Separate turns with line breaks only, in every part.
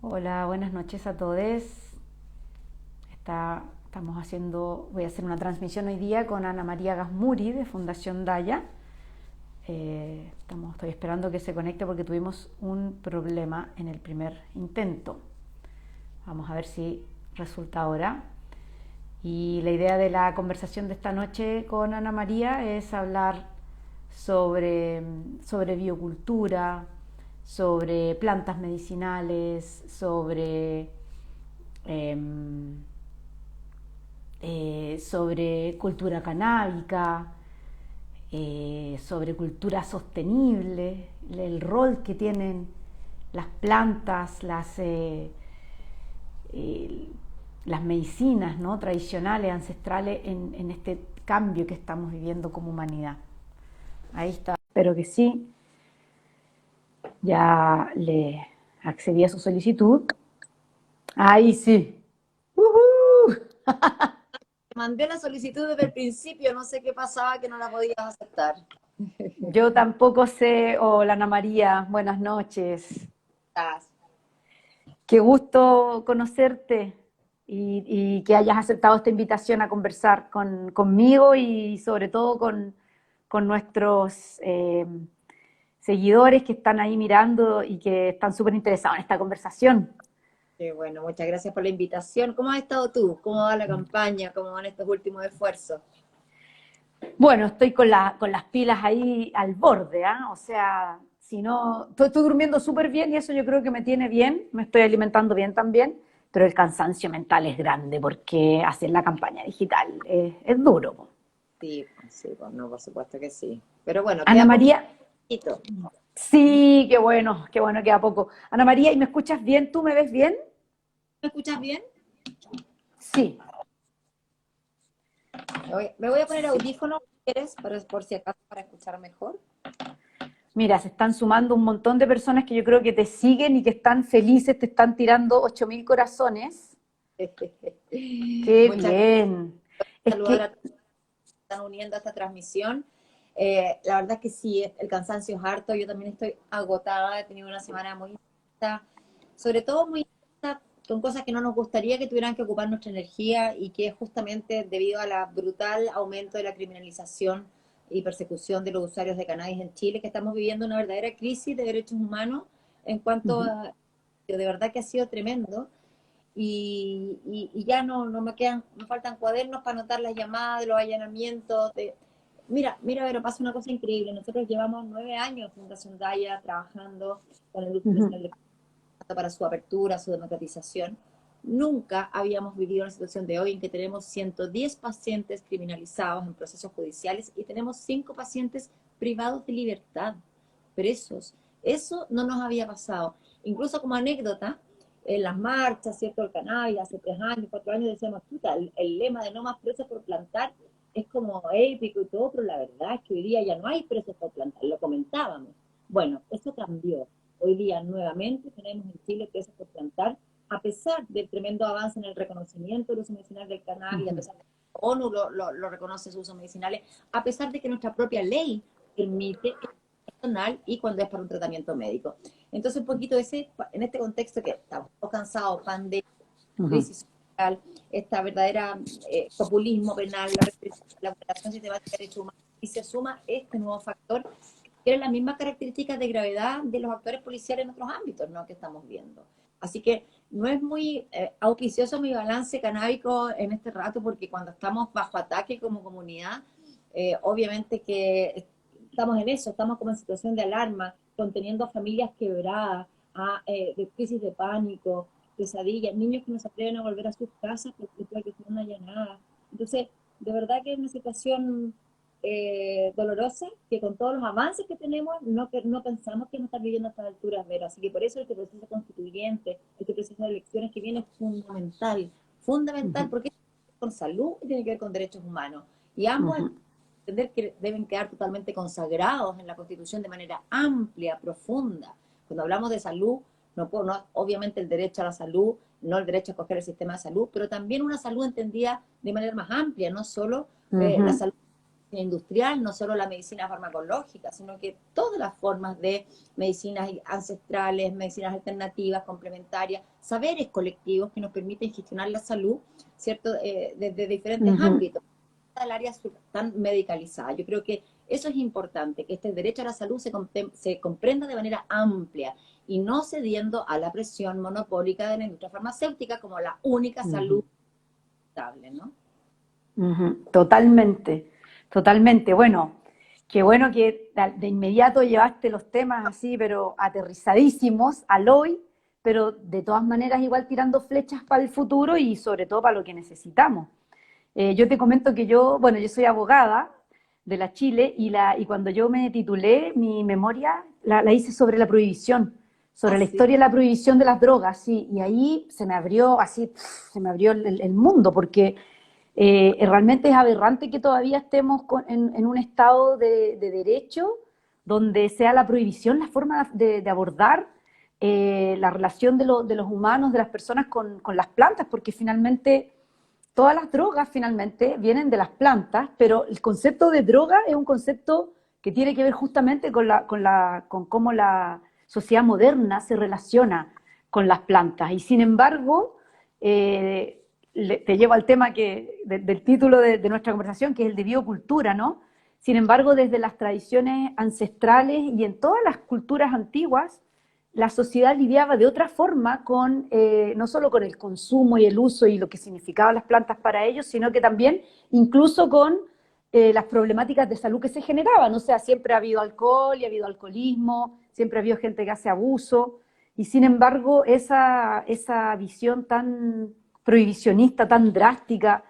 Hola, buenas noches a todos. Voy a hacer una transmisión hoy día con Ana María Gasmuri de Fundación Daya. Estoy esperando que se conecte porque tuvimos un problema en el primer intento. Vamos a ver si resulta ahora. Y la idea de la conversación de esta noche con Ana María es hablar sobre biocultura, sobre plantas medicinales, sobre cultura canábica, sobre cultura sostenible, el rol que tienen las plantas, las medicinas, ¿no?, tradicionales, ancestrales, en este cambio que estamos viviendo como humanidad. Ahí está, espero que sí. Ya le accedí a su solicitud. Ahí sí. ¡Uhú!
Mandé la solicitud desde el principio, no sé qué pasaba que no la podías aceptar.
Yo tampoco sé. Hola Ana María, buenas noches. Qué gusto conocerte y que hayas aceptado esta invitación a conversar conmigo y sobre todo con nuestros seguidores que están ahí mirando y que están súper interesados en esta conversación.
Qué bueno, muchas gracias por la invitación. ¿Cómo has estado tú? ¿Cómo va la campaña? ¿Cómo van estos últimos esfuerzos?
Bueno, estoy con las pilas ahí al borde, ¿ah? O sea, si no, estoy durmiendo súper bien y eso yo creo que me tiene bien, me estoy alimentando bien también, pero el cansancio mental es grande porque hacer la campaña digital es duro, po.
Sí, pues no, por supuesto que sí. Pero bueno,
Ana
queda
María,
poquito.
sí, qué bueno, queda poco. Ana María, ¿y me escuchas bien? ¿Tú me ves bien?
¿Me escuchas bien?
Sí.
Me voy a poner audífonos, ¿quieres? Por si acaso, para escuchar mejor.
Mira, se están sumando un montón de personas que yo creo que te siguen y que están felices, te están tirando 8.000 corazones. Qué
Muchas gracias
bien.
por
Es
saludar a
que
todos que están uniendo a esta transmisión. La verdad es que sí, el cansancio es harto. Yo también estoy agotada, he tenido una semana muy intensa, sobre todo muy intensa con cosas que no nos gustaría que tuvieran que ocupar nuestra energía y que es justamente debido a la brutal aumento de la criminalización y persecución de los usuarios de cannabis en Chile, que estamos viviendo una verdadera crisis de derechos humanos en cuanto
ujú,
a, de verdad que ha sido tremendo. Y ya no me quedan, me faltan cuadernos para anotar las llamadas, de los allanamientos. Mira, pero pasa una cosa increíble. Nosotros llevamos 9 años en Fundación Daya trabajando con el uso
ujú.
medicinal de planta para su apertura, su democratización. Nunca habíamos vivido una situación de hoy en que tenemos 110 pacientes criminalizados en procesos judiciales y tenemos 5 pacientes privados de libertad, presos. Eso no nos había pasado. Incluso como anécdota, en las marchas, ¿cierto? El cannabis, hace 3 años, 4 años decíamos, puta, el lema de no más presos por plantar es como épico y todo, pero la verdad es que hoy día ya no hay presos por plantar, lo comentábamos. Bueno, eso cambió. Hoy día nuevamente tenemos en Chile presos por plantar, a pesar del tremendo avance en el reconocimiento del uso medicinal del cannabis, a
Ujú.
pesar de que la ONU lo reconoce sus usos medicinales, a pesar de que nuestra propia ley permite personal y cuando es para un tratamiento médico. Entonces, un poquito en este contexto que estamos cansados, pandemia,
Ujú.
crisis social, esta verdadera populismo penal, la vulneración sistemática de derechos humanos, y se suma este nuevo factor que tiene las mismas características de gravedad de los actores policiales en otros ámbitos, ¿no?, que estamos viendo. Así que no es muy auspicioso mi balance canábico en este rato, porque cuando estamos bajo ataque como comunidad, obviamente que estamos en eso, estamos como en situación de alarma, conteniendo a familias quebradas, de crisis de pánico, pesadillas, niños que no se atreven a volver a sus casas porque después de que fueron allanadas. Entonces, de verdad que es una situación dolorosa, que con todos los avances que tenemos, no pensamos que no estar viviendo a estas alturas, Vero. Así que por eso este proceso constituyente, este proceso de elecciones que viene es fundamental, fundamental,
Ujú.
porque tiene que ver con salud y tiene que ver con derechos humanos. Y ambos
Ujú.
entender que deben quedar totalmente consagrados en la Constitución de manera amplia, profunda. Cuando hablamos de salud, no, obviamente el derecho a la salud, no el derecho a escoger el sistema de salud, pero también una salud entendida de manera más amplia, no solo la
Ujú.
salud industrial, no solo la medicina farmacológica, sino que todas las formas de medicinas ancestrales, medicinas alternativas, complementarias, saberes colectivos que nos permiten gestionar la salud, ¿cierto? Desde diferentes ámbitos, el área tan medicalizada. Yo creo que eso es importante, que este derecho a la salud se comprenda de manera amplia y no cediendo a la presión monopólica de la industria farmacéutica como la única salud estable, ¿no?
Totalmente, totalmente. Bueno, qué bueno que de inmediato llevaste los temas así, pero aterrizadísimos al hoy, pero de todas maneras igual tirando flechas para el futuro y sobre todo para lo que necesitamos. Yo te comento que bueno, yo soy abogada de la Chile y cuando yo me titulé, mi memoria la hice sobre la prohibición, sobre la historia de la prohibición de las drogas, sí, y ahí se me abrió así, se me abrió el mundo, porque realmente es aberrante que todavía estemos en un estado de derecho donde sea la prohibición la forma de abordar la relación de los humanos, de las personas con las plantas, porque finalmente todas las drogas finalmente vienen de las plantas, pero el concepto de droga es un concepto que tiene que ver justamente con cómo la sociedad moderna se relaciona con las plantas. Y sin embargo, te llevo al tema del título de nuestra conversación, que es el de biocultura, ¿no? Sin embargo, desde las tradiciones ancestrales y en todas las culturas antiguas, la sociedad lidiaba de otra forma no solo con el consumo y el uso y lo que significaban las plantas para ellos, sino que también incluso con las problemáticas de salud que se generaban. O sea, siempre ha habido alcohol y ha habido alcoholismo, siempre ha habido gente que hace abuso, y sin embargo esa visión tan prohibicionista, tan drástica,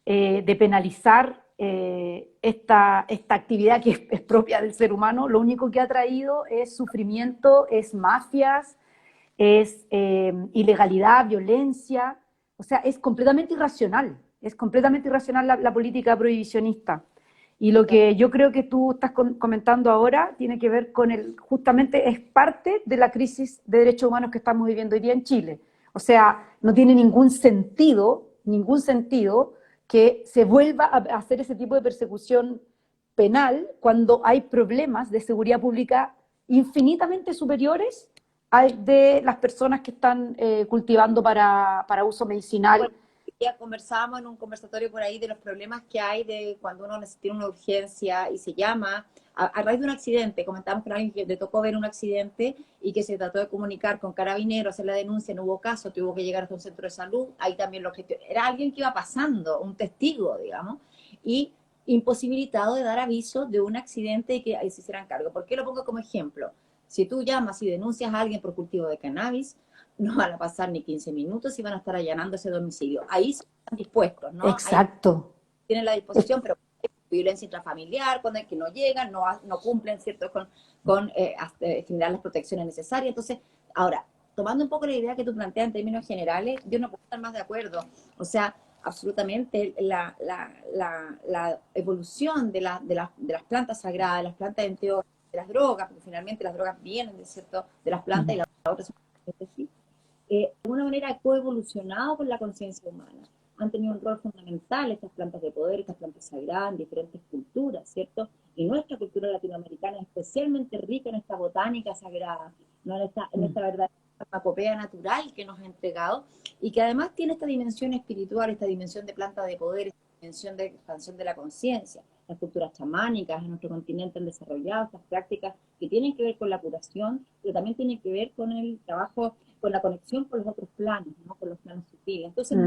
de penalizar esta actividad que es propia del ser humano, lo único que ha traído es sufrimiento, es mafias, es ilegalidad, violencia, o sea, es completamente irracional la política prohibicionista. Y lo que yo creo que tú estás comentando ahora tiene que ver justamente es parte de la crisis de derechos humanos que estamos viviendo hoy día en Chile. O sea, no tiene ningún sentido que se vuelva a hacer ese tipo de persecución penal cuando hay problemas de seguridad pública infinitamente superiores al de las personas que están cultivando para uso medicinal.
Bueno, ya conversábamos en un conversatorio por ahí de los problemas que hay de cuando uno necesita una urgencia y se llama a raíz de un accidente. Comentamos con alguien que le tocó ver un accidente y que se trató de comunicar con carabineros, hacer la denuncia, no hubo caso, tuvo que llegar hasta un centro de salud. Ahí también era alguien que iba pasando, un testigo, digamos, y imposibilitado de dar aviso de un accidente y que ahí se hicieran cargo. ¿Por qué lo pongo como ejemplo? Si tú llamas y denuncias a alguien por cultivo de cannabis, no van a pasar ni 15 minutos y van a estar allanando ese domicilio. Ahí están dispuestos, ¿no?
Exacto.
Ahí tienen la disposición, pero violencia intrafamiliar, cuando es que no llegan, no cumplen, ¿cierto?, con generar las protecciones necesarias. Entonces, ahora, tomando un poco la idea que tú planteas en términos generales, yo no puedo estar más de acuerdo. O sea, absolutamente la evolución de las plantas sagradas, de las plantas de las drogas, porque finalmente las drogas vienen de las plantas y las otras son de alguna manera ha coevolucionado con la conciencia humana. Han tenido un rol fundamental estas plantas de poder, estas plantas sagradas en diferentes culturas, ¿cierto? Y nuestra cultura latinoamericana es especialmente rica en esta botánica sagrada, ¿no? en esta verdadera farmacopea natural que nos ha entregado y que además tiene esta dimensión espiritual, esta dimensión de planta de poder, esta dimensión de expansión de la conciencia. Las culturas chamánicas en nuestro continente han desarrollado estas prácticas que tienen que ver con la curación, pero también tienen que ver con el trabajo, con la conexión con los otros planos, ¿no? Con los planos sutiles. Entonces,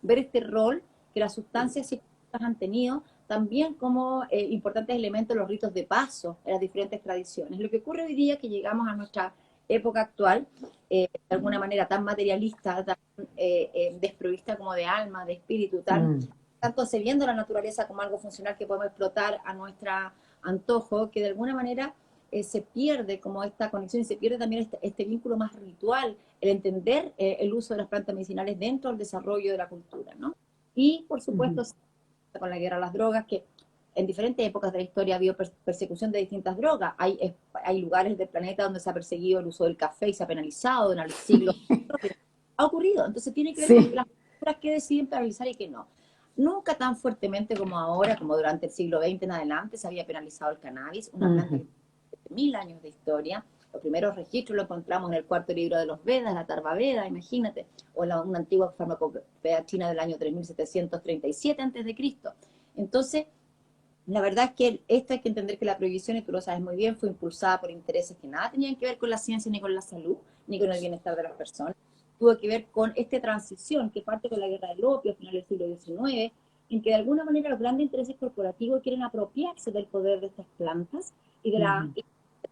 ver este rol que las sustancias psicoactivas han tenido, también como importantes elementos los ritos de paso en las diferentes tradiciones. Lo que ocurre hoy día que llegamos a nuestra época actual, de alguna manera tan materialista, tan desprovista como de alma, de espíritu, tan concebiendo la naturaleza como algo funcional que podemos explotar a nuestro antojo, que de alguna manera se pierde como esta conexión y se pierde también este vínculo más ritual, el entender el uso de las plantas medicinales dentro del desarrollo de la cultura, ¿no? Y, por supuesto, con la guerra a las drogas, que en diferentes épocas de la historia ha habido persecución de distintas drogas. Hay lugares del planeta donde se ha perseguido el uso del café y se ha penalizado en el siglo. Ha ocurrido. Entonces tiene que ver con las culturas que deciden penalizar y que no. nunca tan fuertemente como ahora, como durante el siglo XX en adelante se había penalizado el cannabis, una planta que tiene 1000 años de historia. Los primeros registros los encontramos en el cuarto libro de los Vedas, la Tarva Veda, imagínate, o una antigua farmacopea china del año 3737 a.C. Entonces, la verdad es que esto hay que entender que la prohibición, y tú lo sabes muy bien, fue impulsada por intereses que nada tenían que ver con la ciencia, ni con la salud, ni con el bienestar de las personas. Tuvo que ver con esta transición que parte con la guerra del opio a finales del siglo XIX, en que de alguna manera los grandes intereses corporativos quieren apropiarse del poder de estas plantas y de la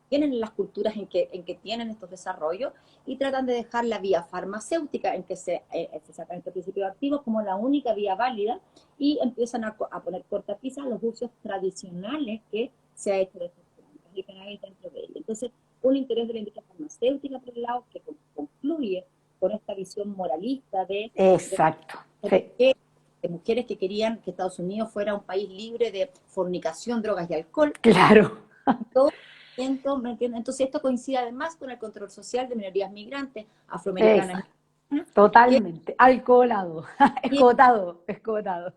tienen las culturas en que tienen estos desarrollos y tratan de dejar la vía farmacéutica en que se sacan estos principios activos como la única vía válida y empiezan a poner cortapisas a los usos tradicionales que se ha hecho de estas plantas y cannabis dentro de ellos. Entonces, un interés de la industria farmacéutica por el lado que concluye con esta visión moralista
Exacto, sí.
de mujeres que querían que Estados Unidos fuera un país libre de fornicación, drogas y alcohol.
Claro.
Todo ¿me entiendes? Entonces esto coincide además con el control social de minorías migrantes, afroamericanas,
totalmente, alcoholado,
que,
escotado, escotado.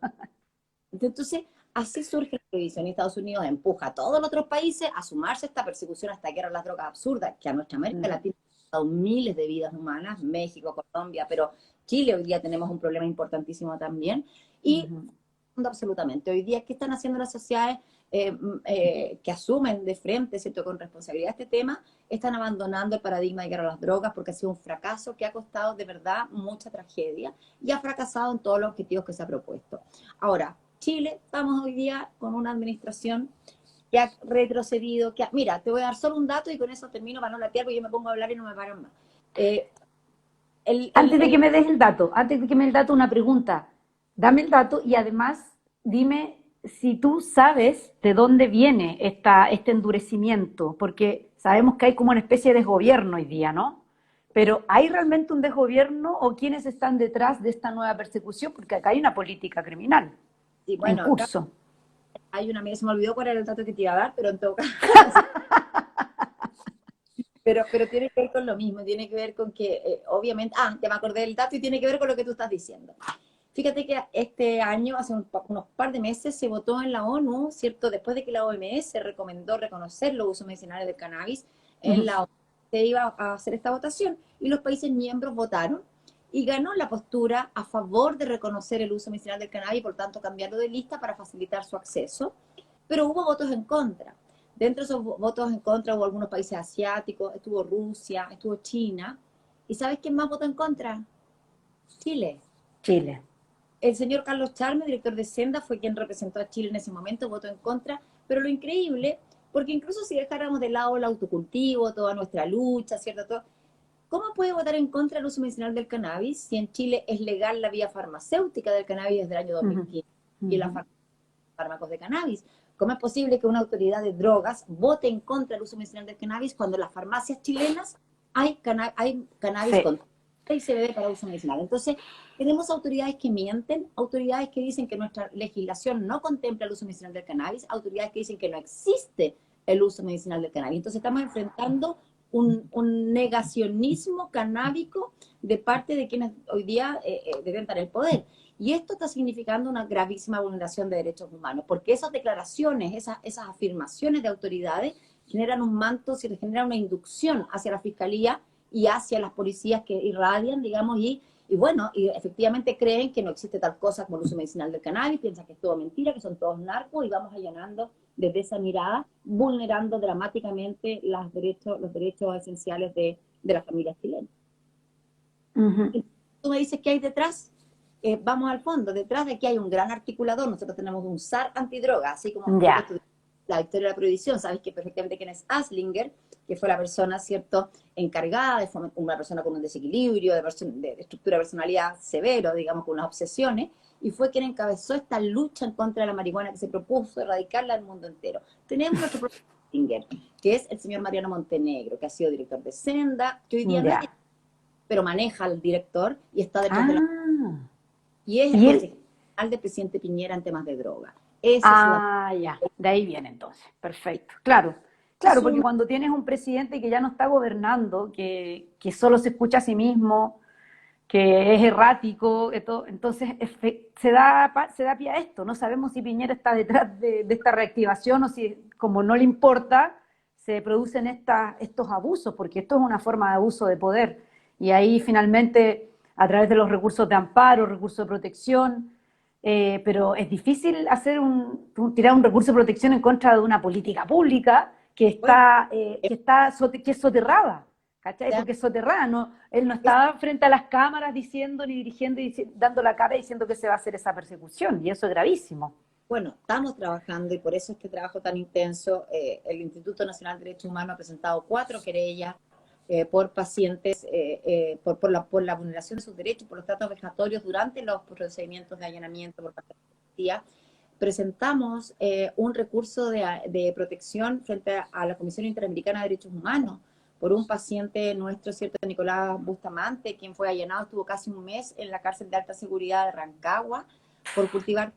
entonces así surge la prohibición y Estados Unidos empuja a todos los otros países a sumarse a esta persecución, a esta guerra a las drogas absurdas, que a nuestra América Latina ha dado miles de vidas humanas, México, Colombia, pero Chile hoy día tenemos un problema importantísimo también, y absolutamente, hoy día, ¿qué están haciendo las sociedades que asumen de frente, ¿cierto?, con responsabilidad este tema? Están abandonando el paradigma de guerra a las drogas porque ha sido un fracaso que ha costado de verdad mucha tragedia y ha fracasado en todos los objetivos que se ha propuesto. Ahora, Chile, estamos hoy día con una administración que ha retrocedido, mira, te voy a dar solo un dato y con eso termino para no latear porque yo me pongo a hablar y no me paran más.
Antes de que me des el dato, antes de que me des el dato, una pregunta. Dame el dato y además dime si tú sabes de dónde viene este endurecimiento, porque sabemos que hay como una especie de desgobierno hoy día, ¿no? Pero ¿hay realmente un desgobierno o quiénes están detrás de esta nueva persecución? Porque acá hay una política criminal
y
en
bueno, acá
curso.
hay una, se me olvidó cuál era el dato que te iba a dar, pero en todo caso... Pero tiene que ver con lo mismo, tiene que ver con que, obviamente, ya me acordé del dato y tiene que ver con lo que tú estás diciendo. Fíjate que este año, hace unos par de meses, se votó en la ONU, ¿cierto? Después de que la OMS recomendó reconocer los usos medicinales del cannabis, en la ONU se iba a hacer esta votación y los países miembros votaron y ganó la postura a favor de reconocer el uso medicinal del cannabis y por tanto cambiarlo de lista para facilitar su acceso, pero hubo votos en contra. Dentro de esos votos en contra hubo algunos países asiáticos, estuvo Rusia, estuvo China. ¿Y sabes quién más votó en contra? Chile.
Chile.
El señor Carlos Charme, director de Senda, fue quien representó a Chile en ese momento, votó en contra, pero lo increíble, porque incluso si dejáramos de lado el autocultivo, toda nuestra lucha, ¿cierto? Todo, ¿cómo puede votar en contra del uso medicinal del cannabis si en Chile es legal la vía farmacéutica del cannabis desde el año 2015 y los fármacos de cannabis? ¿Cómo es posible que una autoridad de drogas vote en contra del uso medicinal del cannabis cuando en las farmacias chilenas hay cannabis con y CBD para uso medicinal? Entonces, tenemos autoridades que mienten, autoridades que dicen que nuestra legislación no contempla el uso medicinal del cannabis, autoridades que dicen que no existe el uso medicinal del cannabis. Entonces, estamos enfrentando un negacionismo canábico de parte de quienes hoy día detentan el poder. Y esto está significando una gravísima vulneración de derechos humanos, porque esas declaraciones, esas afirmaciones de autoridades generan un manto, se genera una inducción hacia la fiscalía y hacia las policías que irradian, digamos, y bueno, y efectivamente creen que no existe tal cosa como el uso medicinal del cannabis, piensan que es todo mentira, que son todos narcos, y vamos allanando desde esa mirada, vulnerando dramáticamente los derechos esenciales de las familias chilenas. Tú me dices qué hay detrás. Vamos al fondo, detrás de aquí hay un gran articulador, nosotros tenemos un zar antidroga, así como la victoria de la prohibición, sabes que perfectamente quién es Aslinger, que fue la persona, ¿cierto?, encargada de una persona con un desequilibrio, de estructura de personalidad severo, digamos, con unas obsesiones, y fue quien encabezó esta lucha en contra de la marihuana que se propuso erradicarla al mundo entero. Tenemos nuestro propio Aslinger, que es el señor Mariano Montenegro, que ha sido director de Senda, que hoy día no es, pero maneja al director y está detrás de la... Y es el concejal del presidente Piñera en temas de droga.
Ya, de ahí viene entonces, perfecto. Claro, porque cuando tienes un presidente que ya no está gobernando, que solo se escucha a sí mismo, que es errático, entonces se da pie a esto. No sabemos si Piñera está detrás de esta reactivación o si, como no le importa, se producen estos abusos, porque esto es una forma de abuso de poder. Y ahí finalmente, a través de los recursos de amparo, recursos de protección, pero es difícil tirar un recurso de protección en contra de una política pública que
Bueno,
es soterrada. ¿Cachai?
ya,
Porque es soterrada, él no
es-
estaba frente a las cámaras diciendo, ni dirigiendo, y dando la cara diciendo que se va a hacer esa persecución, y eso es gravísimo.
bueno, estamos trabajando y por eso este trabajo tan intenso. El Instituto Nacional de Derechos Humanos ha presentado 4 querellas por pacientes, por la vulneración de sus derechos, por los tratos vejatorios durante los procedimientos de allanamiento por parte de la policía. Presentamos un recurso de protección frente a la Comisión Interamericana de Derechos Humanos por un paciente nuestro, ¿cierto? Nicolás Bustamante, quien fue allanado, estuvo casi un mes en la cárcel de alta seguridad de Rancagua por cultivar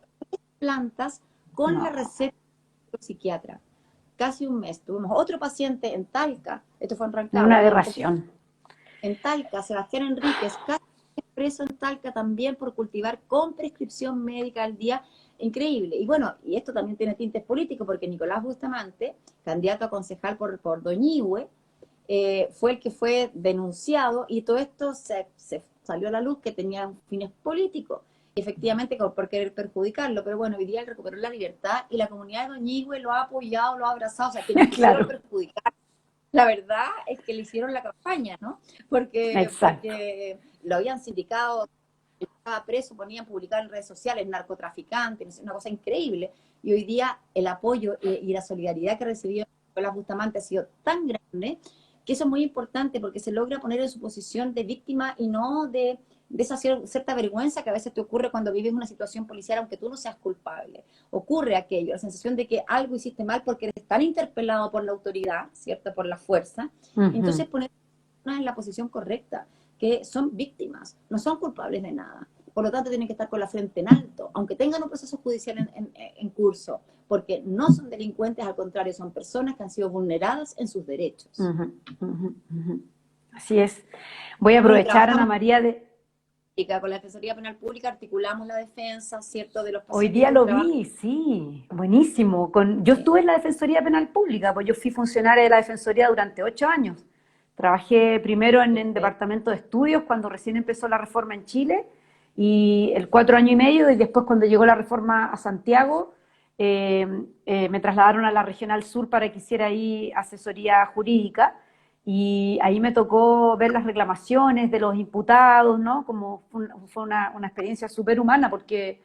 plantas con la
No,
receta del psiquiatra. Casi un mes. Tuvimos otro paciente en Talca, esto fue en
es una
Rancagua,
aberración.
en Talca, Sebastián Enríquez, casi preso en Talca también por cultivar con prescripción médica al día. Increíble. Y bueno, y esto también tiene tintes políticos, porque Nicolás Bustamante, candidato a concejal por Doñihue, fue el que fue denunciado y todo esto se salió a la luz que tenía fines políticos, efectivamente por querer perjudicarlo, pero bueno, hoy día él recuperó la libertad y la comunidad de Doñihue lo ha apoyado, lo ha abrazado, o sea, quienes quisieron
Claro,
perjudicar, la verdad es que le hicieron la campaña, ¿no?
exacto.
Porque lo habían sindicado, estaba preso, ponían publicar en redes sociales, narcotraficantes, una cosa increíble, y hoy día el apoyo y la solidaridad que recibió Nicolás Bustamante ha sido tan grande que eso es muy importante porque se logra poner en su posición de víctima y no de esa cierta vergüenza que a veces te ocurre cuando vives una situación policial, aunque tú no seas culpable. Ocurre aquello, la sensación de que algo hiciste mal porque eres tan interpelado por la autoridad, ¿cierto? Por la fuerza.
Ujú.
Entonces poner en la posición correcta, que son víctimas, no son culpables de nada. Por lo tanto, tienen que estar con la frente en alto, aunque tengan un proceso judicial en curso, porque no son delincuentes, al contrario, son personas que han sido vulneradas en sus derechos.
Ujú, ujú, ujú. Así es. Voy a
Bueno,
aprovechar, Ana
trabajamos
María, de...
con la Defensoría Penal Pública, articulamos la defensa, ¿cierto?, de los
Hoy
pacientes
día
que
lo
trabajan.
vi, sí, buenísimo. Yo estuve en la Defensoría Penal Pública, pues yo fui funcionaria de la Defensoría durante 8 años. Trabajé primero en Departamento de Estudios cuando recién empezó la reforma en Chile, y el 4 años y medio, y después cuando llegó la reforma a Santiago, me trasladaron a la Regional Sur para que hiciera ahí asesoría jurídica, y ahí me tocó ver las reclamaciones de los imputados, ¿no? Como fue una experiencia súper humana, porque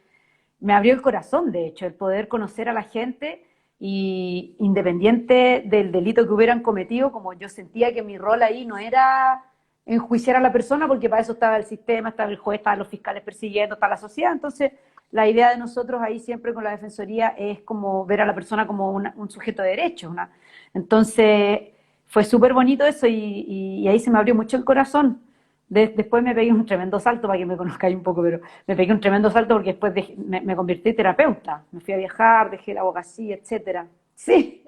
me abrió el corazón, de hecho, el poder conocer a la gente, y independiente del delito que hubieran cometido, como yo sentía que mi rol ahí no era enjuiciar a la persona, porque para eso estaba el sistema, estaba el juez, estaban los fiscales persiguiendo, estaba la sociedad. Entonces la idea de nosotros ahí siempre con la Defensoría es como ver a la persona como un sujeto de derechos. Entonces fue súper bonito eso, y ahí se me abrió mucho el corazón. Después me pegué un tremendo salto, para que me conozcáis un poco, pero me pegué un tremendo salto porque después me convertí en terapeuta. Me fui a viajar, dejé la abogacía, etcétera. Sí,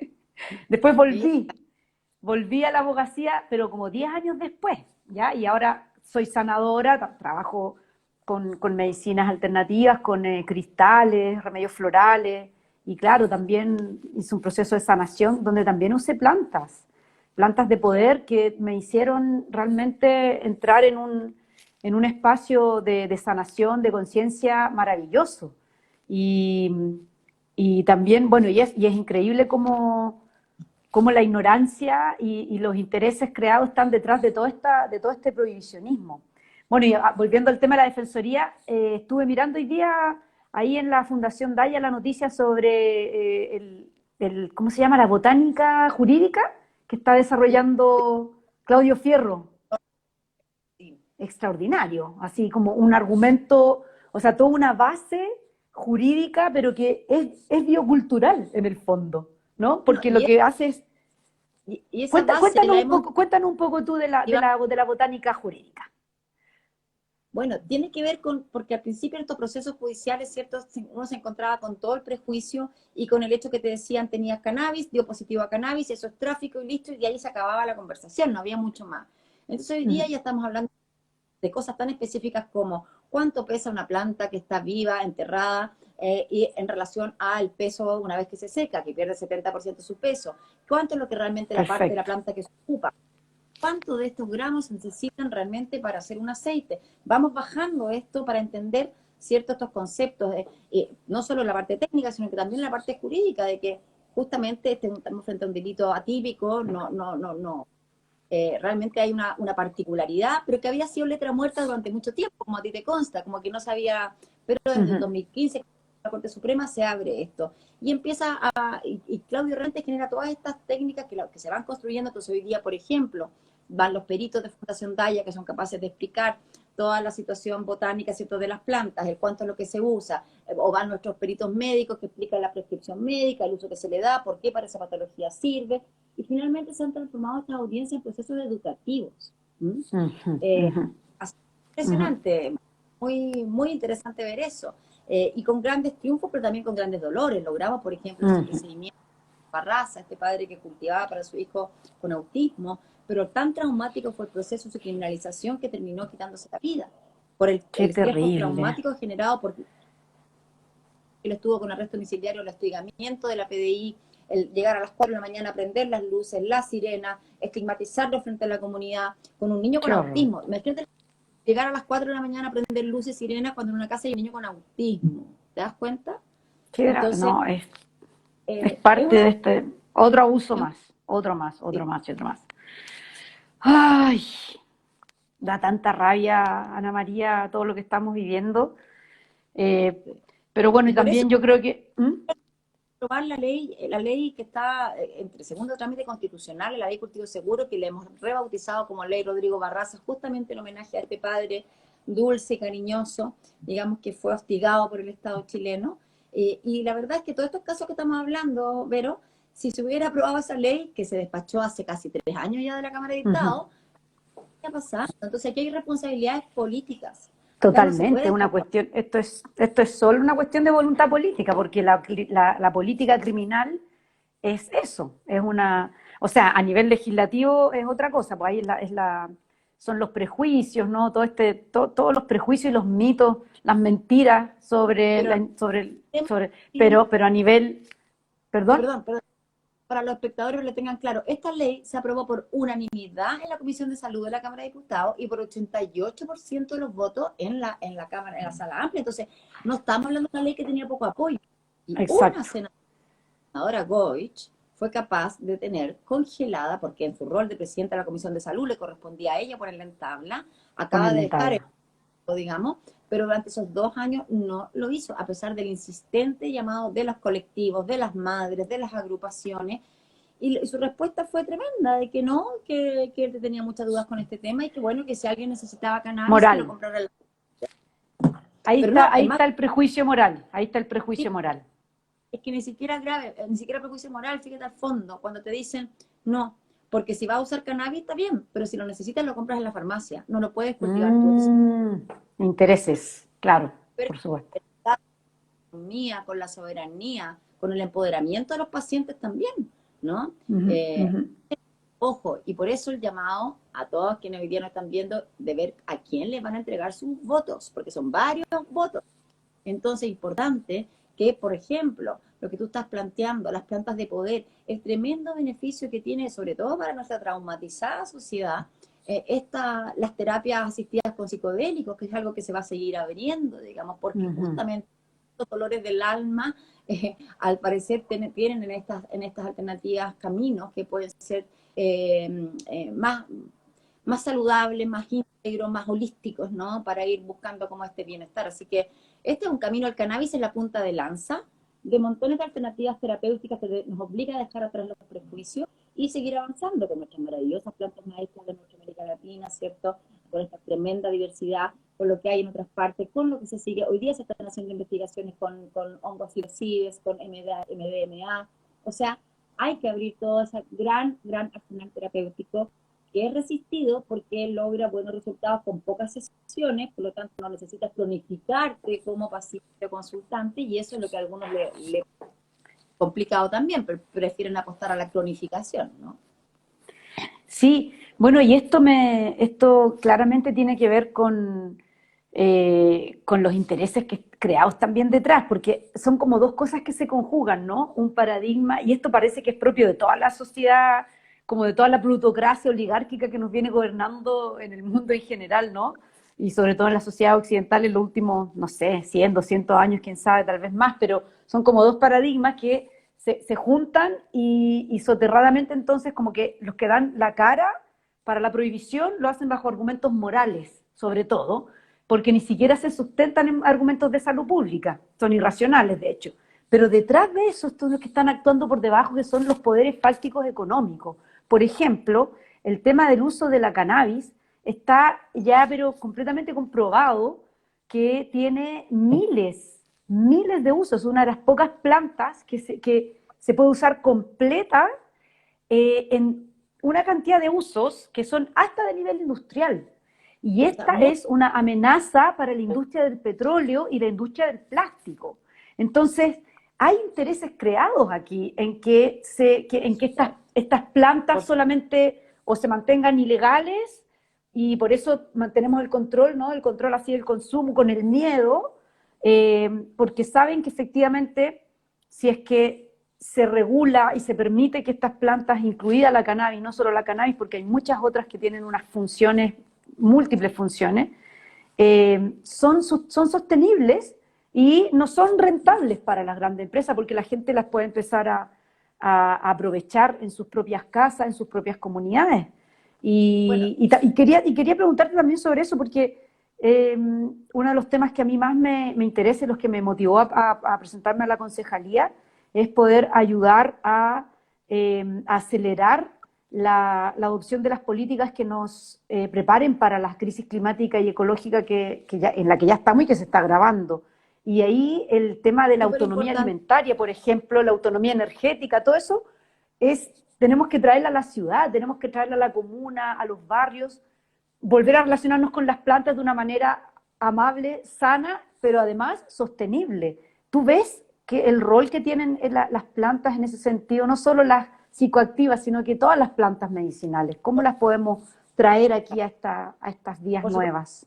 después volví a la abogacía, pero como 10 años después, ¿ya? Y ahora soy sanadora, trabajo con medicinas alternativas, con cristales, remedios florales, y claro, también hice un proceso de sanación donde también usé plantas de poder que me hicieron realmente entrar en un espacio de sanación, de conciencia maravilloso. Y, y también, bueno, y es increíble cómo la ignorancia y los intereses creados están detrás de todo este prohibicionismo. Bueno, y volviendo al tema de la Defensoría, estuve mirando hoy día ahí en la Fundación Daya la noticia sobre ¿cómo se llama? La botánica jurídica que está desarrollando Claudio Fierro.
Sí.
Extraordinario, así como un argumento, o sea, toda una base jurídica, pero que es biocultural en el fondo, ¿no?
Bueno,
Porque lo que hace es...
y esa base la hemos...
Cuéntanos un poco tú de la botánica jurídica.
Bueno, tiene que ver con, porque al principio en estos procesos judiciales, ¿cierto? Uno se encontraba con todo el prejuicio y con el hecho que te decían tenías cannabis, dio positivo a cannabis, eso es tráfico y listo, y de ahí se acababa la conversación, no había mucho más. Entonces hoy día
Mm.
ya estamos hablando de cosas tan específicas como cuánto pesa una planta que está viva, enterrada, y en relación al peso una vez que se seca, que pierde 70% de su peso, cuánto es lo que realmente la parte de la
Perfecto.
planta que se ocupa, cuánto de estos gramos se necesitan realmente para hacer un aceite. Vamos bajando esto para entender ciertos estos conceptos, no solo la parte técnica, sino que también la parte jurídica, de que justamente estamos frente a un delito atípico, realmente hay una particularidad, pero que había sido letra muerta durante mucho tiempo, como a ti te consta, como que no sabía, pero desde el 2015 la Corte Suprema se abre esto y empieza y Claudio Rentes genera todas estas técnicas que se van construyendo. Entonces hoy día, por ejemplo, van los peritos de Fundación Daya que son capaces de explicar toda la situación botánica, ¿cierto?, de las plantas, el cuánto es lo que se usa, o van nuestros peritos médicos que explican la prescripción médica, el uso que se le da, por qué para esa patología sirve, y finalmente se han transformado estas audiencias en procesos educativos. ¿Mm? Así, impresionante, muy, muy interesante ver eso, y con grandes triunfos, pero también con grandes dolores. Logramos, por ejemplo, ese procedimiento de Barraza, este padre que cultivaba para su hijo con autismo, pero tan traumático fue el proceso de su criminalización que terminó quitándose la vida por el
Qué
estrés
terrible.
postraumático generado por él estuvo con arresto domiciliario, el hostigamiento de la PDI, el llegar a las 4 de la mañana a prender las luces, la sirena, estigmatizarlo frente a la comunidad, con un niño con
Qué horror.
autismo. Imagínate llegar a las 4 de la mañana a prender luces, sirena, cuando en una casa hay un niño con autismo. ¿Te das cuenta? Entonces,
No, es
es
parte
una
de este otro abuso
cuestión,
más, otro más, otro
sí,
más y otro más. Ay, da tanta rabia, Ana María, todo lo que estamos viviendo. Eh,
sí.
pero bueno,
Y
y
por eso
también yo creo que... ¿Mm?
aprobar la ley que está entre segundo trámite constitucional, la ley Cultivo Seguro, que le hemos rebautizado como ley Rodrigo Barraza, justamente en homenaje a este padre dulce, cariñoso, digamos que fue hostigado por el Estado chileno. Y la verdad es que todos estos casos que estamos hablando, Vero, si se hubiera aprobado esa ley, que se despachó hace casi 3 años ya de la Cámara de
Ujú.
Diputados, ¿qué ha pasado? Entonces aquí hay responsabilidades políticas. Acá no se
Totalmente,
puede
una
escapar.
cuestión, esto es solo una cuestión de voluntad política, porque la política criminal es eso, es una, o sea, a nivel legislativo es otra cosa, pues ahí son los prejuicios, ¿no? Todos los prejuicios y los mitos, las mentiras
Pero,
pero a nivel, perdón,
perdón, para los espectadores le tengan claro, esta ley se aprobó por unanimidad en la Comisión de Salud de la Cámara de Diputados y por 88% de los votos en la Cámara, en la sala amplia. Entonces, no estamos hablando de una ley que tenía poco apoyo. Y una
exacto,
senadora Goich fue capaz de tener congelada, porque en su rol de presidenta de la Comisión de Salud le correspondía a ella ponerla en tabla, acaba
ponerle
de
en
dejar,
tabla.
digamos, pero durante esos 2 años no lo hizo, a pesar del insistente llamado de los colectivos, de las madres, de las agrupaciones, y su respuesta fue tremenda, de que no, que él tenía muchas dudas con este tema y que bueno, que si alguien necesitaba cannabis, que lo
Moral,
comprara. Pero no,
ahí
es más,
está el prejuicio moral, ahí está el prejuicio moral.
es que ni siquiera es grave, ni siquiera prejuicio moral, fíjate al fondo, cuando te dicen, no, porque si vas a usar cannabis está bien, pero si lo necesitas lo compras en la farmacia, no lo puedes cultivar tú. Entonces,
Mm, intereses, claro,
pero
por supuesto.
la autonomía, con la soberanía, con el empoderamiento de los pacientes también, ¿no?
Ujú,
Eh,
ujú.
Ojo, y por eso el llamado a todos quienes hoy día nos están viendo de ver a quién les van a entregar sus votos, porque son varios votos. Entonces, importante que, por ejemplo, lo que tú estás planteando, las plantas de poder, el tremendo beneficio que tiene, sobre todo para nuestra traumatizada sociedad, las terapias asistidas con psicodélicos, que es algo que se va a seguir abriendo, digamos, porque
Ujú.
justamente los dolores del alma, al parecer, tienen en estas alternativas caminos que pueden ser más saludables, más íntegros, más holísticos, ¿no? Para ir buscando como este bienestar. Así que este es un camino, el cannabis en la punta de lanza, de montones de alternativas terapéuticas que nos obliga a dejar atrás los prejuicios y seguir avanzando con nuestras maravillosas plantas maestras de nuestra América Latina, ¿cierto? Con esta tremenda diversidad, con lo que hay en otras partes, con lo que se sigue. Hoy día se están haciendo investigaciones con hongos psilocibes, con MDMA. O sea, hay que abrir todo ese gran, gran arsenal terapéutico que es resistido porque logra buenos resultados con pocas sesiones, por lo tanto no necesitas planificarte como paciente o consultante, y eso es lo que a algunos le complicado también, pero prefieren apostar a la cronificación, ¿no?
Sí, bueno, y esto claramente tiene que ver con los intereses que, creados también detrás, porque son como dos cosas que se conjugan, ¿no? Un paradigma, y esto parece que es propio de toda la sociedad, como de toda la plutocracia oligárquica que nos viene gobernando en el mundo en general, ¿no? Y sobre todo en la sociedad occidental en los últimos, no sé, 100, 200 años, quién sabe, tal vez más, pero son como dos paradigmas que se juntan y soterradamente entonces como que los que dan la cara para la prohibición lo hacen bajo argumentos morales, sobre todo, porque ni siquiera se sustentan en argumentos de salud pública, son irracionales de hecho. Pero detrás de eso están los que están actuando por debajo, que son los poderes fácticos económicos. Por ejemplo, el tema del uso de la cannabis está ya pero completamente comprobado que tiene miles de usos, una de las pocas plantas que se puede usar completa en una cantidad de usos que son hasta de nivel industrial. Y esta es una amenaza para la industria del petróleo y la industria del plástico. Entonces, hay intereses creados aquí en que estas plantas solamente o se mantengan ilegales y por eso mantenemos el control, ¿no? El control así del consumo con el miedo, porque saben que efectivamente si es que se regula y se permite que estas plantas, incluida la cannabis, no solo la cannabis, porque hay muchas otras que tienen unas funciones, múltiples funciones, son sostenibles y no son rentables para las grandes empresas porque la gente las puede empezar a aprovechar en sus propias casas, en sus propias comunidades.
Bueno,
Y quería preguntarte también sobre eso porque uno de los temas que a mí más me interesa y los que me motivó a presentarme a la concejalía es poder ayudar a acelerar la adopción de las políticas que nos preparen para la crisis climática y ecológica en la que ya estamos y que se está agravando. Y ahí el tema de la
súper
autonomía
importante.
alimentaria, por ejemplo, la autonomía energética, todo eso tenemos que traerla a la ciudad, tenemos que traerla a la comuna, a los barrios, volver a relacionarnos con las plantas de una manera amable, sana, pero además sostenible. ¿Tú ves que el rol que tienen las plantas en ese sentido, no solo las psicoactivas, sino que todas las plantas medicinales, cómo las podemos traer aquí a estas vías
Por supuesto,
nuevas?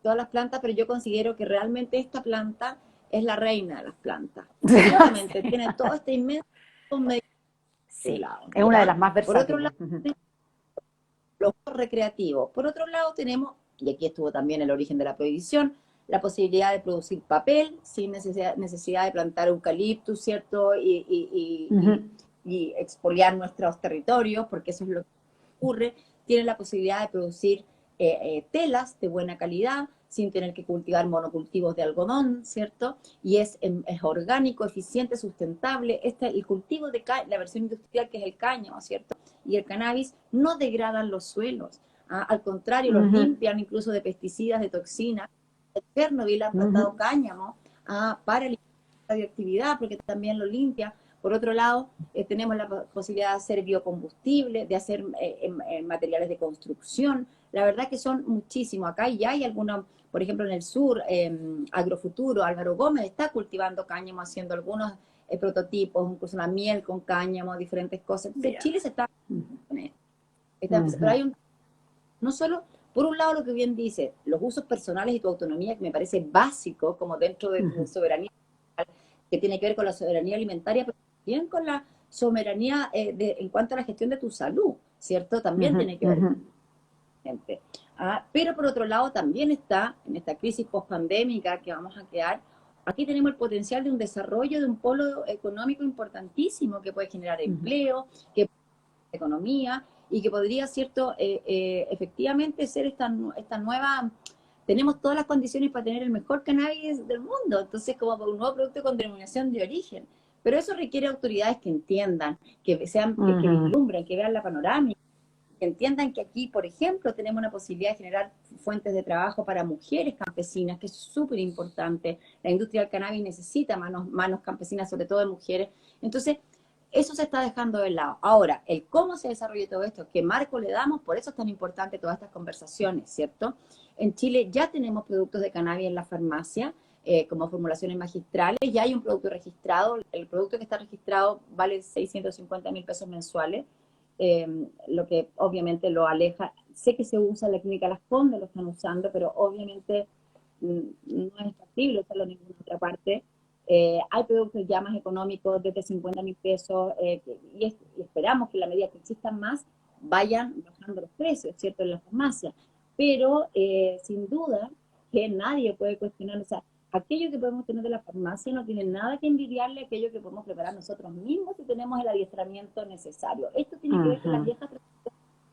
todas las plantas, pero yo considero que realmente esta planta es la reina de las plantas. Efectivamente, tiene todo este inmenso medio de
Sí,
lado,
es una de
¿ya?
las más
Por otro
versátiles.
lado, los usos recreativos. Por otro lado, tenemos, y aquí estuvo también el origen de la prohibición, la posibilidad de producir papel sin necesidad de plantar eucaliptus, ¿cierto? Y expoliar nuestros territorios, porque eso es lo que ocurre. Tiene la posibilidad de producir telas de buena calidad sin tener que cultivar monocultivos de algodón, ¿cierto? Y es orgánico, eficiente, sustentable. El cultivo de la versión industrial, que es el cáñamo, ¿cierto? Y el cannabis no degradan los suelos. Al contrario, los limpian incluso de pesticidas, de toxinas. En Chernobyl han plantado cáñamo para eliminar la radioactividad, porque también lo limpia. Por otro lado, tenemos la posibilidad de hacer biocombustible, de hacer materiales de construcción. La verdad que son muchísimos. Acá ya hay algunos, por ejemplo, en el sur, Agrofuturo, Álvaro Gómez está cultivando cáñamo, haciendo algunos prototipos, incluso una miel con cáñamo, diferentes cosas. Entonces, Chile se está con esto. Pero hay no solo, por un lado, lo que bien dice, los usos personales y tu autonomía, que me parece básico, como dentro de tu soberanía, que tiene que ver con la soberanía alimentaria, pero también con la soberanía en cuanto a la gestión de tu salud, ¿cierto? También tiene que ver con gente. Pero por otro lado también está en esta crisis post-pandémica que vamos a quedar, aquí tenemos el potencial de un desarrollo de un polo económico importantísimo que puede generar empleo, que economía y que podría, ¿cierto? Efectivamente ser esta nueva, tenemos todas las condiciones para tener el mejor cannabis del mundo, entonces como un nuevo producto con denominación de origen. Pero eso requiere autoridades que entiendan, que sean, que vislumbren, que vean la panorámica, que entiendan que aquí, por ejemplo, tenemos una posibilidad de generar fuentes de trabajo para mujeres campesinas, que es súper importante. La industria del cannabis necesita manos campesinas, sobre todo de mujeres. Entonces, eso se está dejando de lado. Ahora, el cómo se desarrolla todo esto, qué marco le damos, por eso es tan importante todas estas conversaciones, ¿cierto? En Chile ya tenemos productos de cannabis en la farmacia, como formulaciones magistrales, ya hay un producto registrado, el producto que está registrado vale 650.000 pesos mensuales, lo que obviamente lo aleja. Sé que se usa en la clínica Las Condes, lo están usando, pero obviamente no es factible usarlo en ninguna otra parte. Hay productos ya más económicos, desde 50.000 pesos, y esperamos que en la medida que existan más, vayan bajando los precios, ¿cierto?, en la farmacia. Pero sin duda que nadie puede cuestionar, o sea, aquello que podemos tener de la farmacia no tiene nada que envidiarle a aquello que podemos preparar nosotros mismos si tenemos el adiestramiento necesario. Esto tiene que ver con las viejas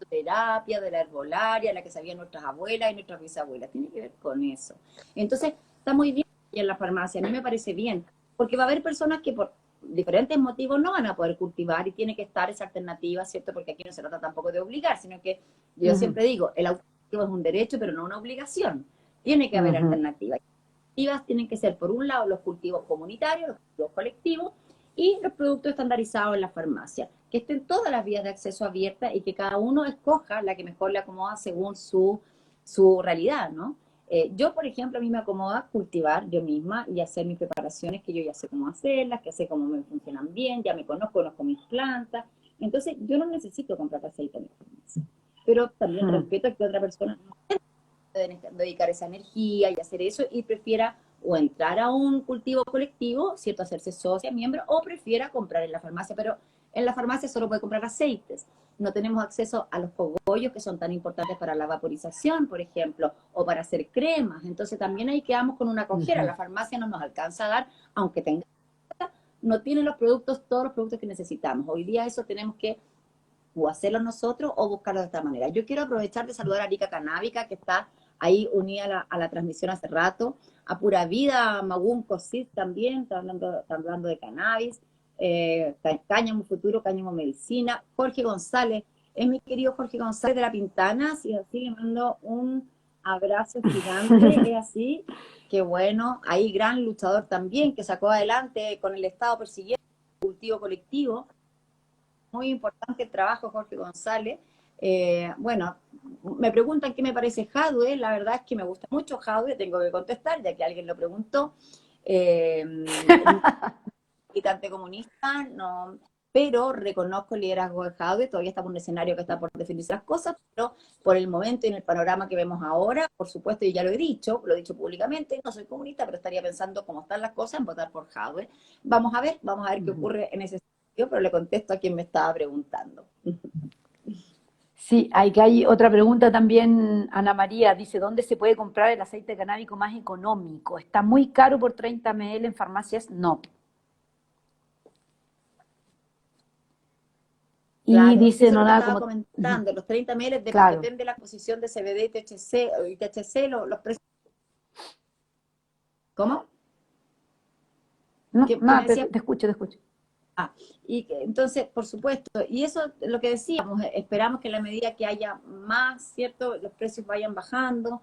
terapia, de la herbolaria, la que sabían nuestras abuelas y nuestras bisabuelas. Tiene que ver con eso. Entonces, está muy bien en la farmacia, a mí me parece bien, porque va a haber personas que por diferentes motivos no van a poder cultivar y tiene que estar esa alternativa, ¿cierto? Porque aquí no se trata tampoco de obligar, sino que yo siempre digo, el autocultivo es un derecho, pero no una obligación. Tiene que haber alternativas. Alternativas tienen que ser, por un lado, los cultivos comunitarios, los cultivos colectivos, y los productos estandarizados en la farmacia, que estén todas las vías de acceso abiertas y que cada uno escoja la que mejor le acomoda según su realidad, ¿no? Yo, por ejemplo, a mí me acomoda cultivar yo misma y hacer mis preparaciones que yo ya sé cómo hacerlas, que sé cómo me funcionan bien, ya me conozco mis plantas. Entonces, yo no necesito comprar aceite en la farmacia. Pero también respeto que otra persona no puede dedicar esa energía y hacer eso y prefiera o entrar a un cultivo colectivo, ¿cierto? Hacerse socia, miembro, o prefiera comprar en la farmacia, pero en la farmacia solo puede comprar aceites. No tenemos acceso a los cogollos que son tan importantes para la vaporización, por ejemplo, o para hacer cremas. Entonces también ahí quedamos con una cojera. La farmacia no nos alcanza a dar, aunque tenga, no tiene los productos, todos los productos que necesitamos. Hoy día eso tenemos que o hacerlo nosotros o buscarlo de esta manera. Yo quiero aprovechar de saludar a Arica Canábica, que está ahí unida a la transmisión hace rato, a Pura Vida, a Magún Cosit también, está hablando de cannabis, Cáñamo Futuro, Cáñamo Medicina, Jorge González, es mi querido Jorge González de La Pintana, y así le mando un abrazo gigante, es así, que bueno, ahí gran luchador también, que sacó adelante con el Estado persiguiendo el cultivo colectivo, muy importante el trabajo, Jorge González. Bueno, me preguntan qué me parece Jadwe, la verdad es que me gusta mucho Jadwe, tengo que contestar, ya que alguien lo preguntó. Militante comunista, no, pero reconozco el liderazgo de Jadwe, todavía estamos en un escenario que está por definirse las cosas, pero por el momento y en el panorama que vemos ahora, por supuesto, y ya lo he dicho públicamente, no soy comunista, pero estaría pensando cómo están las cosas en votar por Jadwe. Vamos a ver qué ocurre en ese sentido, pero le contesto a quien me estaba preguntando.
Sí, hay otra pregunta también, Ana María, dice, ¿dónde se puede comprar el aceite canábico más económico? ¿Está muy caro por 30 ml en farmacias? No. Y
claro,
dice,
eso es
no
lo que
nada
estaba
como...
comentando, los 30 ml
Claro.
depende de la exposición de CBD y THC, los precios. ¿Cómo?
No,
¿Qué me
nada,
decía?
te escucho, te escucho.
Entonces, por supuesto, y eso es lo que decíamos, esperamos que en la medida que haya más, ¿cierto?, los precios vayan bajando,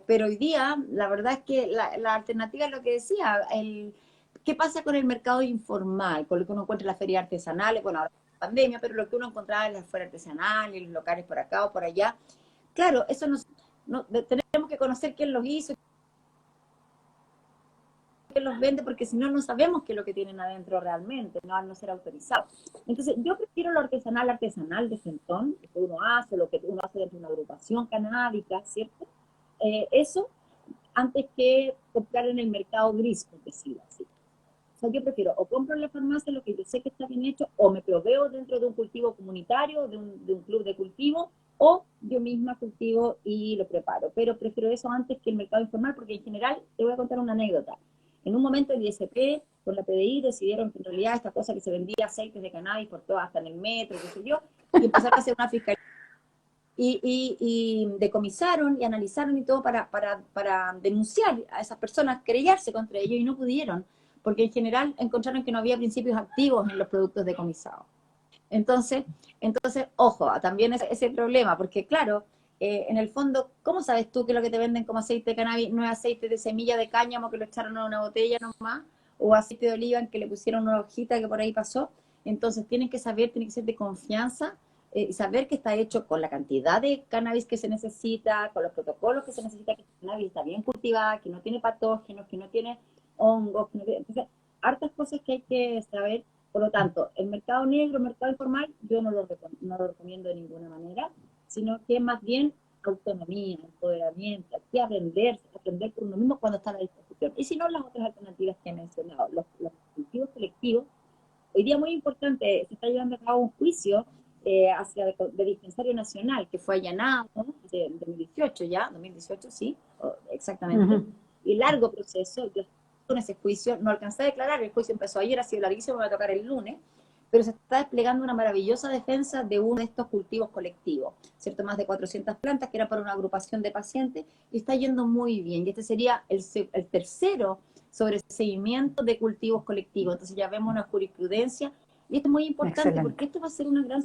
pero hoy día la verdad es que la alternativa es lo que decía, ¿qué pasa con el mercado informal? Con lo que uno encuentra en las ferias artesanales, bueno, ahora es pandemia, pero lo que uno encontraba en las ferias artesanales, en los locales por acá o por allá, claro, eso tenemos que conocer quién los hizo, que los vende, porque si no, no sabemos qué es lo que tienen adentro realmente, no al no ser autorizado. Entonces, yo prefiero lo artesanal de centón, lo que uno hace, lo que uno hace dentro de una agrupación canábica, ¿cierto? Eso, antes que comprar en el mercado gris, por decirlo así. O sea, yo prefiero o compro en la farmacia lo que yo sé que está bien hecho, o me proveo dentro de un cultivo comunitario, de un club de cultivo, o yo misma cultivo y lo preparo. Pero prefiero eso antes que el mercado informal, porque en general, te voy a contar una anécdota. En un momento el ISP, con la PDI, decidieron que en realidad esta cosa que se vendía aceites de cannabis por todo, hasta en el metro, qué sé yo, y empezaron a hacer una fiscalía y decomisaron y analizaron y todo para denunciar a esas personas, querellarse contra ellos y no pudieron, porque en general encontraron que no había principios activos en los productos decomisados. Entonces, ojo, también es ese problema, porque claro, en el fondo, ¿cómo sabes tú que lo que te venden como aceite de cannabis no es aceite de semilla de cáñamo que lo echaron en una botella nomás, o aceite de oliva en que le pusieron una hojita que por ahí pasó? Entonces tienen que saber, tiene que ser de confianza y saber que está hecho con la cantidad de cannabis que se necesita, con los protocolos que se necesita, que el cannabis está bien cultivada, que no tiene patógenos, que no tiene hongos, que no tiene... Entonces, hartas cosas que hay que saber Por lo tanto, el mercado negro, el mercado informal, yo no lo recomiendo de ninguna manera, sino que más bien autonomía, empoderamiento, hay que aprender por uno mismo cuando está en la disposición. Y si no, las otras alternativas que he mencionado, los cultivos colectivos. Hoy día muy importante, se está llevando a cabo un juicio de dispensario nacional que fue allanado, ¿no? En 2018 ya, 2018 sí, exactamente, y largo proceso. Yo con ese juicio no alcancé a declarar, el juicio empezó ayer, ha sido larguísimo, me va a tocar el lunes, pero se está desplegando una maravillosa defensa de uno de estos cultivos colectivos, ¿cierto? Más de 400 plantas que era para una agrupación de pacientes y está yendo muy bien. Y este sería el tercero sobre seguimiento de cultivos colectivos. Entonces ya vemos una jurisprudencia y esto es muy importante porque
Excelente.
esto va a ser una gran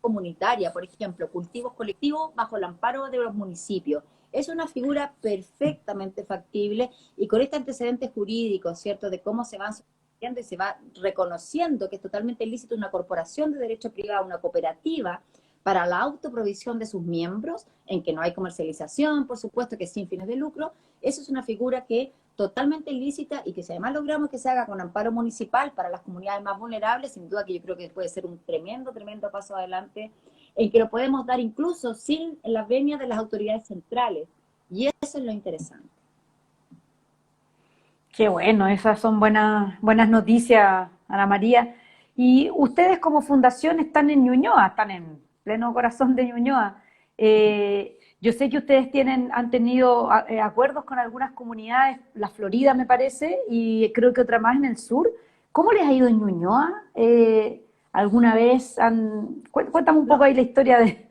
comunitaria, por ejemplo, cultivos colectivos bajo el amparo de los municipios. Es una figura perfectamente factible y con este antecedente jurídico, ¿cierto?, de cómo se van sucediendo y se va reconociendo que es totalmente ilícito una corporación de derecho privado, una cooperativa, para la autoprovisión de sus miembros, en que no hay comercialización, por supuesto, que es sin fines de lucro. Eso es una figura que totalmente ilícita y que si además logramos que se haga con amparo municipal para las comunidades más vulnerables, sin duda que yo creo que puede ser un tremendo, tremendo paso adelante en que lo podemos dar incluso sin la venia de las autoridades centrales. Y eso es lo interesante.
Qué bueno, esas son buenas noticias, Ana María. Y ustedes como fundación están en Ñuñoa, están en pleno corazón de Ñuñoa. Yo sé que ustedes han tenido acuerdos con algunas comunidades, la Florida me parece, y creo que otra más en el sur. ¿Cómo les ha ido en Ñuñoa? ¿Alguna vez cuéntame un poco
No,
ahí la historia de...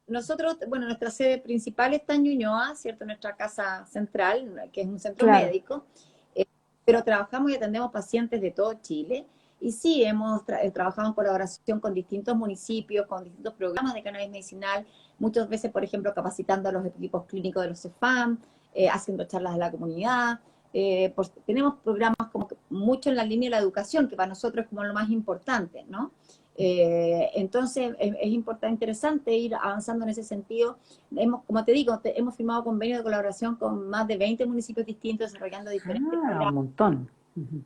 nosotros, bueno, nuestra sede principal está en Ñuñoa, ¿cierto? Nuestra casa central, que es un centro
Claro.
médico, eh, pero trabajamos y atendemos pacientes de todo Chile. Y sí, hemos trabajado en colaboración con distintos municipios, con distintos programas de cannabis medicinal, muchas veces, por ejemplo, capacitando a los equipos clínicos de los CEFAM, haciendo charlas de la comunidad. Pues, tenemos programas como mucho en la línea de la educación, que para nosotros es como lo más importante, ¿no? Entonces es importante, interesante ir avanzando en ese sentido. Como te digo, hemos firmado convenios de colaboración con más de 20 municipios distintos desarrollando diferentes
Ah, un
programas.
montón. Ujú.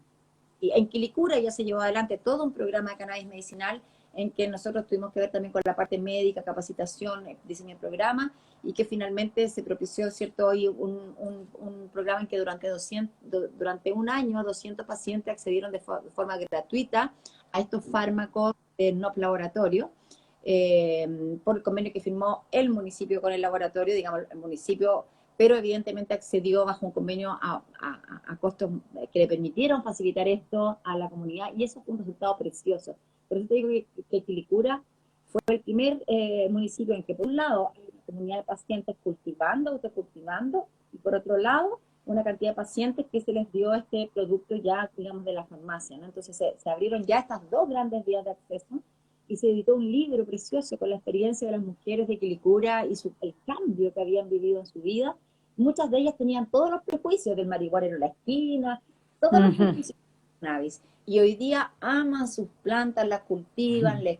Y en Quilicura ya se llevó adelante todo un programa de cannabis medicinal en que nosotros tuvimos que ver también con la parte médica, capacitación, diseño de programa, y que finalmente se propició, ¿cierto?, hoy un programa en que durante un año 200 pacientes accedieron de forma gratuita a estos fármacos no laboratorio, por el convenio que firmó el municipio con el laboratorio, digamos, el municipio, pero evidentemente accedió bajo un convenio a costos que le permitieron facilitar esto a la comunidad, y eso fue un resultado precioso. Por eso te digo que Quilicura fue el primer municipio en que, por un lado, hay una comunidad de pacientes cultivando, autocultivando, y por otro lado, una cantidad de pacientes que se les dio este producto ya, digamos, de la farmacia, ¿no? Entonces se abrieron ya estas dos grandes vías de acceso y se editó un libro precioso con la experiencia de las mujeres de Quilicura y el cambio que habían vivido en su vida. Muchas de ellas tenían todos los prejuicios del marihuana en la esquina, todos los
Ujú.
prejuicios del cannabis. Y hoy día aman sus plantas, las cultivan, les...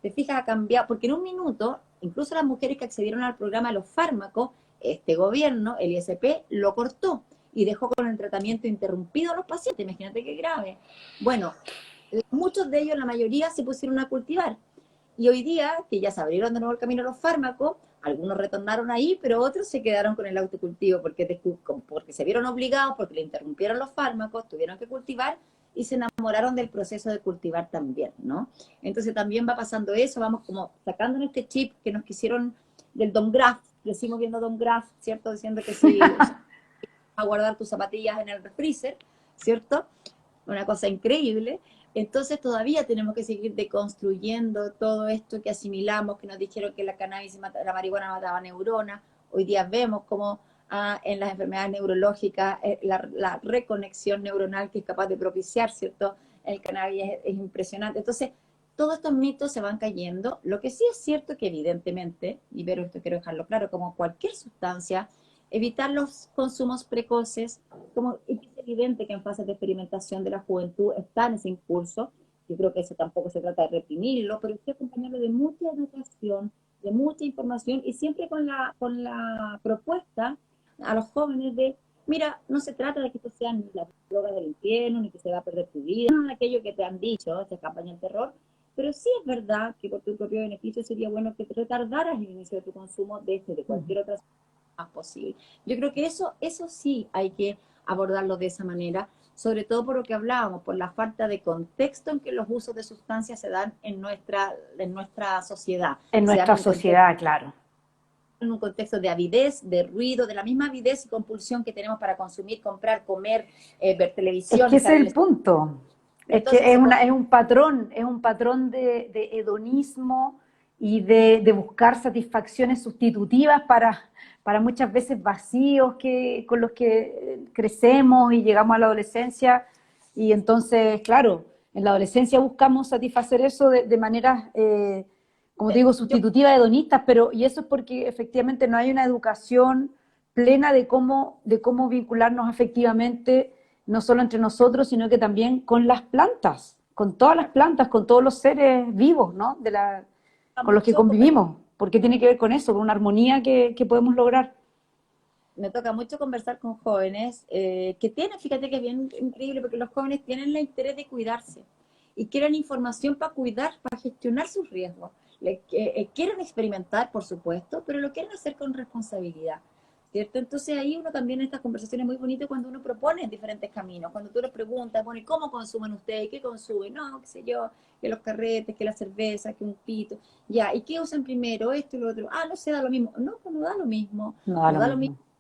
Te fijas, ha cambiado, porque en un minuto, incluso las mujeres que accedieron al programa de los fármacos, este gobierno, el ISP, lo cortó y dejó con el tratamiento interrumpido a los pacientes. Imagínate qué grave. Bueno, muchos de ellos, la mayoría, se pusieron a cultivar. Y hoy día, que ya se abrieron de nuevo el camino a los fármacos, algunos retornaron ahí, pero otros se quedaron con el autocultivo porque se vieron obligados, porque le interrumpieron los fármacos, tuvieron que cultivar y se enamoraron del proceso de cultivar también, ¿no? Entonces también va pasando eso, vamos como sacando este chip que nos quisieron del Don Graff, decimos viendo Don Graff, ¿cierto? Diciendo que si a guardar tus zapatillas en el freezer, ¿cierto? Una cosa increíble. Entonces todavía tenemos que seguir deconstruyendo todo esto que asimilamos, que nos dijeron que la cannabis, la marihuana mataba neuronas. Hoy día vemos como en las enfermedades neurológicas la reconexión neuronal que es capaz de propiciar, ¿cierto? El cannabis es impresionante. Entonces, todos estos mitos se van cayendo. Lo que sí es cierto que evidentemente, y pero esto quiero dejarlo claro, como cualquier sustancia, evitar los consumos precoces, como es evidente que en fases de experimentación de la juventud está en ese impulso. Yo creo que eso tampoco se trata de reprimirlo, pero sí acompañarlo de mucha educación, de mucha información y siempre con la propuesta a los jóvenes de mira, no se trata de que esto sean las drogas del infierno, ni que se va a perder tu vida, no aquello que te han dicho, esta campaña del terror, pero sí es verdad que por tu propio beneficio sería bueno que te retardaras el inicio de tu consumo de este, de cualquier otra más posible. Yo creo que eso sí hay que abordarlo de esa manera, sobre todo por lo que hablábamos, por la falta de contexto en que los usos de sustancias se dan en nuestra sociedad.
En
Se dan
nuestra sociedad, claro.
en un contexto de avidez, de ruido, de la misma avidez y compulsión que tenemos para consumir, comprar, comer, ver
Es
televisión,
que ese
estar
es
en
el
el...
punto. Es que
Entonces,
es un patrón de hedonismo y de buscar satisfacciones sustitutivas para muchas veces vacíos con los que crecemos y llegamos a la adolescencia. Y entonces, claro, en la adolescencia buscamos satisfacer eso de maneras, como te digo,
yo
sustitutivas, hedonistas, y eso es porque efectivamente no hay una educación plena de cómo vincularnos afectivamente no solo entre nosotros, sino que también con las plantas, con todas las plantas, con todos los seres vivos, ¿no? Con los que
mucho
convivimos, porque tiene que ver con eso, con una armonía que podemos lograr.
me toca mucho conversar con jóvenes que tienen, fíjate que es bien increíble, porque los jóvenes tienen el interés de cuidarse y quieren información para cuidar, para gestionar sus riesgos. Quieren experimentar, por supuesto, pero lo quieren hacer con responsabilidad, ¿cierto? Entonces ahí uno también en estas conversaciones es muy bonito cuando uno propone diferentes caminos, cuando tú les preguntas, bueno, ¿y cómo consumen ustedes? ¿Qué consumen? No, qué sé yo, que los carretes, que la cerveza, que un pito, ya, ¿y qué usan primero? Esto y lo otro. Ah, no sé, da lo mismo. No, pues no da lo mismo.
No da
No
lo
da lo mismo
mismo.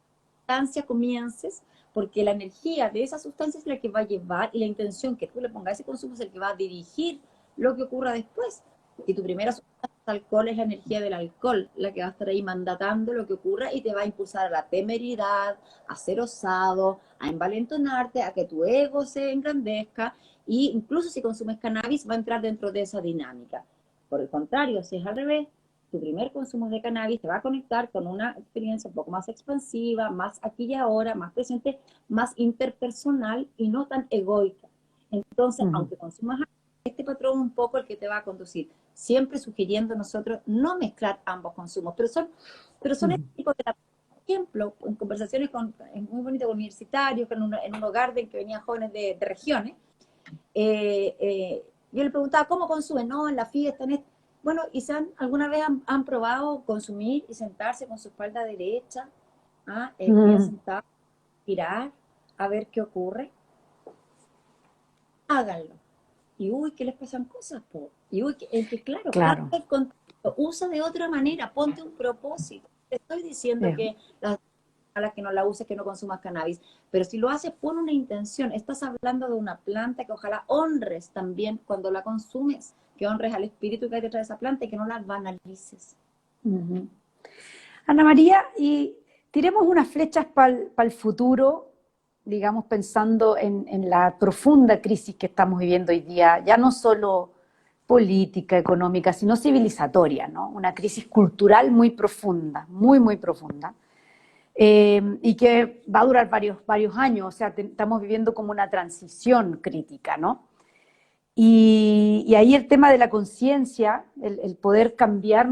sustancia comiences, porque la energía de esa sustancia es la que va a llevar y la intención que tú le pongas a ese consumo es el que va a dirigir lo que ocurra después. Y tu primera sustancia, alcohol, es la energía del alcohol, la que va a estar ahí mandatando lo que ocurra y te va a impulsar a la temeridad, a ser osado, a envalentonarte, a que tu ego se engrandezca, y incluso si consumes cannabis va a entrar dentro de esa dinámica. Por el contrario, si es al revés, tu primer consumo de cannabis te va a conectar con una experiencia un poco más expansiva, más aquí y ahora, más presente, más interpersonal y no tan egoica. Entonces,
Uh-huh.
aunque consumas este patrón un poco el que te va a conducir, siempre sugiriendo nosotros no mezclar ambos consumos, pero son
Uh-huh.
este tipo de, por ejemplo, en conversaciones es muy bonito con universitarios, en un hogar de que venían jóvenes de regiones, yo le preguntaba, ¿cómo consumen? No, en la fiesta, en esto. Bueno, ¿y alguna vez han probado consumir y sentarse con su espalda derecha, bien
Uh-huh.
sentado, mirar, a ver qué ocurre? Háganlo. Y uy, que les pasan cosas, po. Y uy, claro, cambia
Claro.
el contexto, usa de otra manera, ponte un propósito. Te estoy diciendo
Eh,
que a las que no la uses, que no consumas cannabis, pero si lo haces, pon una intención. Estás hablando de una planta que ojalá honres también cuando la consumes, que honres al espíritu que hay detrás de esa planta y que no la banalices.
uh-huh. Ana María, y tiremos unas flechas para el futuro, digamos, pensando en la profunda crisis que estamos viviendo hoy día, ya no solo política, económica, sino civilizatoria, ¿no? Una crisis cultural muy profunda, muy, muy profunda, y que va a durar varios años, o sea, estamos viviendo como una transición crítica, ¿no? Y ahí el tema de la conciencia, el poder cambiar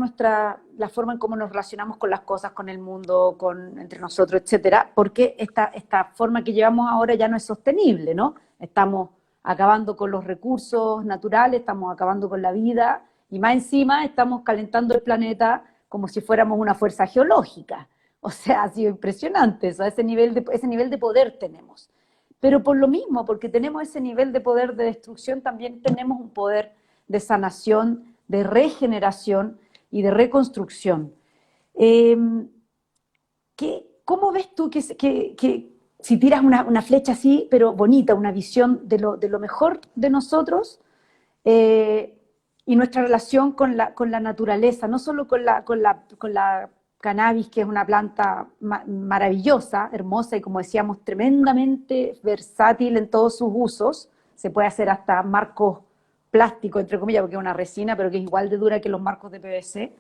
la forma en cómo nos relacionamos con las cosas, con el mundo, entre nosotros, etcétera, porque esta forma que llevamos ahora ya no es sostenible, ¿no? Estamos acabando con los recursos naturales, estamos acabando con la vida y más encima estamos calentando el planeta como si fuéramos una fuerza geológica. O sea, ha sido impresionante eso, ese nivel de poder tenemos. Pero por lo mismo, porque tenemos ese nivel de poder de destrucción, también tenemos un poder de sanación, de regeneración y de reconstrucción. Eh, ¿Cómo ves tú que si tiras una flecha así, pero bonita, una visión de lo mejor de nosotros eh, y nuestra relación con la naturaleza, no solo con la cannabis, que es una planta maravillosa, hermosa y como decíamos, tremendamente versátil en todos sus usos, se puede hacer hasta marcos plásticos, entre comillas, porque es una resina, pero que es igual de dura que los marcos de PVC.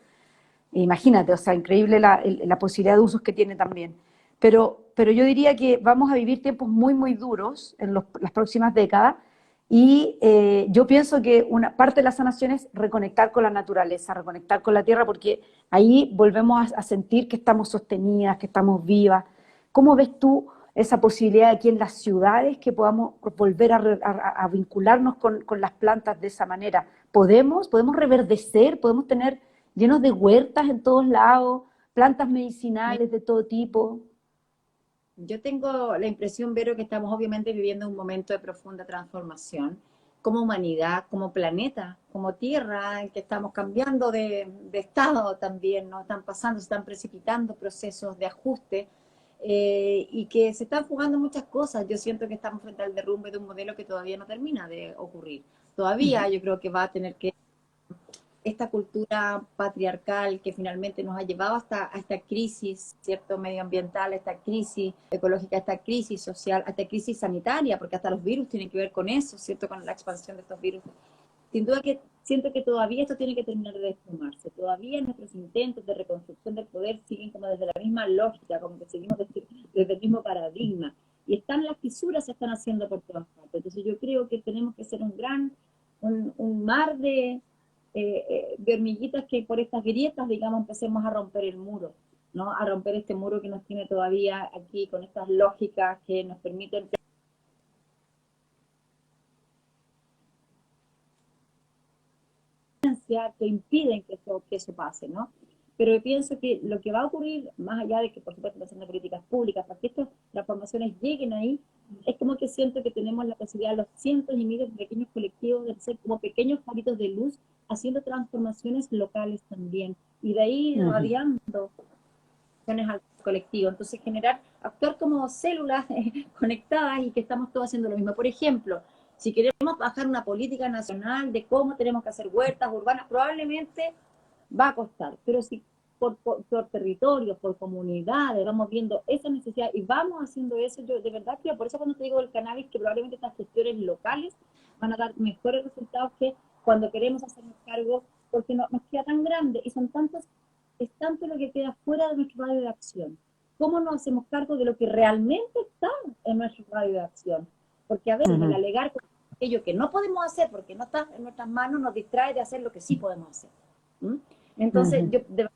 Imagínate, o sea, increíble la posibilidad de usos que tiene también. Pero yo diría que vamos a vivir tiempos muy, muy duros en las próximas décadas y yo pienso que una parte de la sanación es reconectar con la naturaleza, reconectar con la tierra, porque ahí volvemos a sentir que estamos sostenidas, que estamos vivas. ¿Cómo ves tú esa posibilidad aquí en las ciudades que podamos volver a vincularnos con las plantas de esa manera. ¿Podemos reverdecer? ¿Podemos tener llenos de huertas en todos lados, plantas medicinales de todo tipo?
Yo tengo la impresión, Vero, que estamos obviamente viviendo un momento de profunda transformación como humanidad, como planeta, como tierra, en que estamos cambiando de estado también, ¿no? Están pasando, se están precipitando procesos de ajuste y que se están jugando muchas cosas. Yo siento que estamos frente al derrumbe de un modelo que todavía no termina de ocurrir. Todavía yo creo que va a tener que esta cultura patriarcal que finalmente nos ha llevado hasta a esta crisis, ¿cierto?, medioambiental, a esta crisis ecológica, a esta crisis social, a esta crisis sanitaria, porque hasta los virus tienen que ver con eso, ¿cierto?, con la expansión de estos virus. Sin duda que siento que todavía esto tiene que terminar de desfumarse. Todavía nuestros intentos de reconstrucción del poder siguen como desde la misma lógica, como que seguimos desde el mismo paradigma. Y están las fisuras, se están haciendo por todas partes. Entonces yo creo que tenemos que ser un mar de hormiguitas que por estas grietas, digamos, empecemos a romper el muro, ¿no? A romper este muro que nos tiene todavía aquí con estas lógicas que nos permiten que impiden que eso pase, ¿no? Pero yo pienso que lo que va a ocurrir, más allá de que por supuesto haciendo políticas públicas, para que estas transformaciones lleguen ahí, es como que siento que tenemos la posibilidad, los cientos y miles de pequeños colectivos, de ser como pequeños faritos de luz, haciendo transformaciones locales también, y de ahí irradiando al colectivo. Entonces generar, actuar como células conectadas y que estamos todos haciendo lo mismo. Por ejemplo, si queremos bajar una política nacional de cómo tenemos que hacer huertas urbanas, probablemente va a costar, pero si por territorios, por comunidades, vamos viendo esa necesidad y vamos haciendo eso, yo de verdad creo, por eso cuando te digo del cannabis, que probablemente estas gestiones locales van a dar mejores resultados que cuando queremos hacernos cargo, porque nos queda tan grande y son tantos, es tanto lo que queda fuera de nuestro radio de acción. ¿Cómo nos hacemos cargo de lo que realmente está en nuestro radio de acción? Porque a veces el alegar con aquello que no podemos hacer porque no está en nuestras manos nos distrae de hacer lo que sí podemos hacer. Entonces, yo de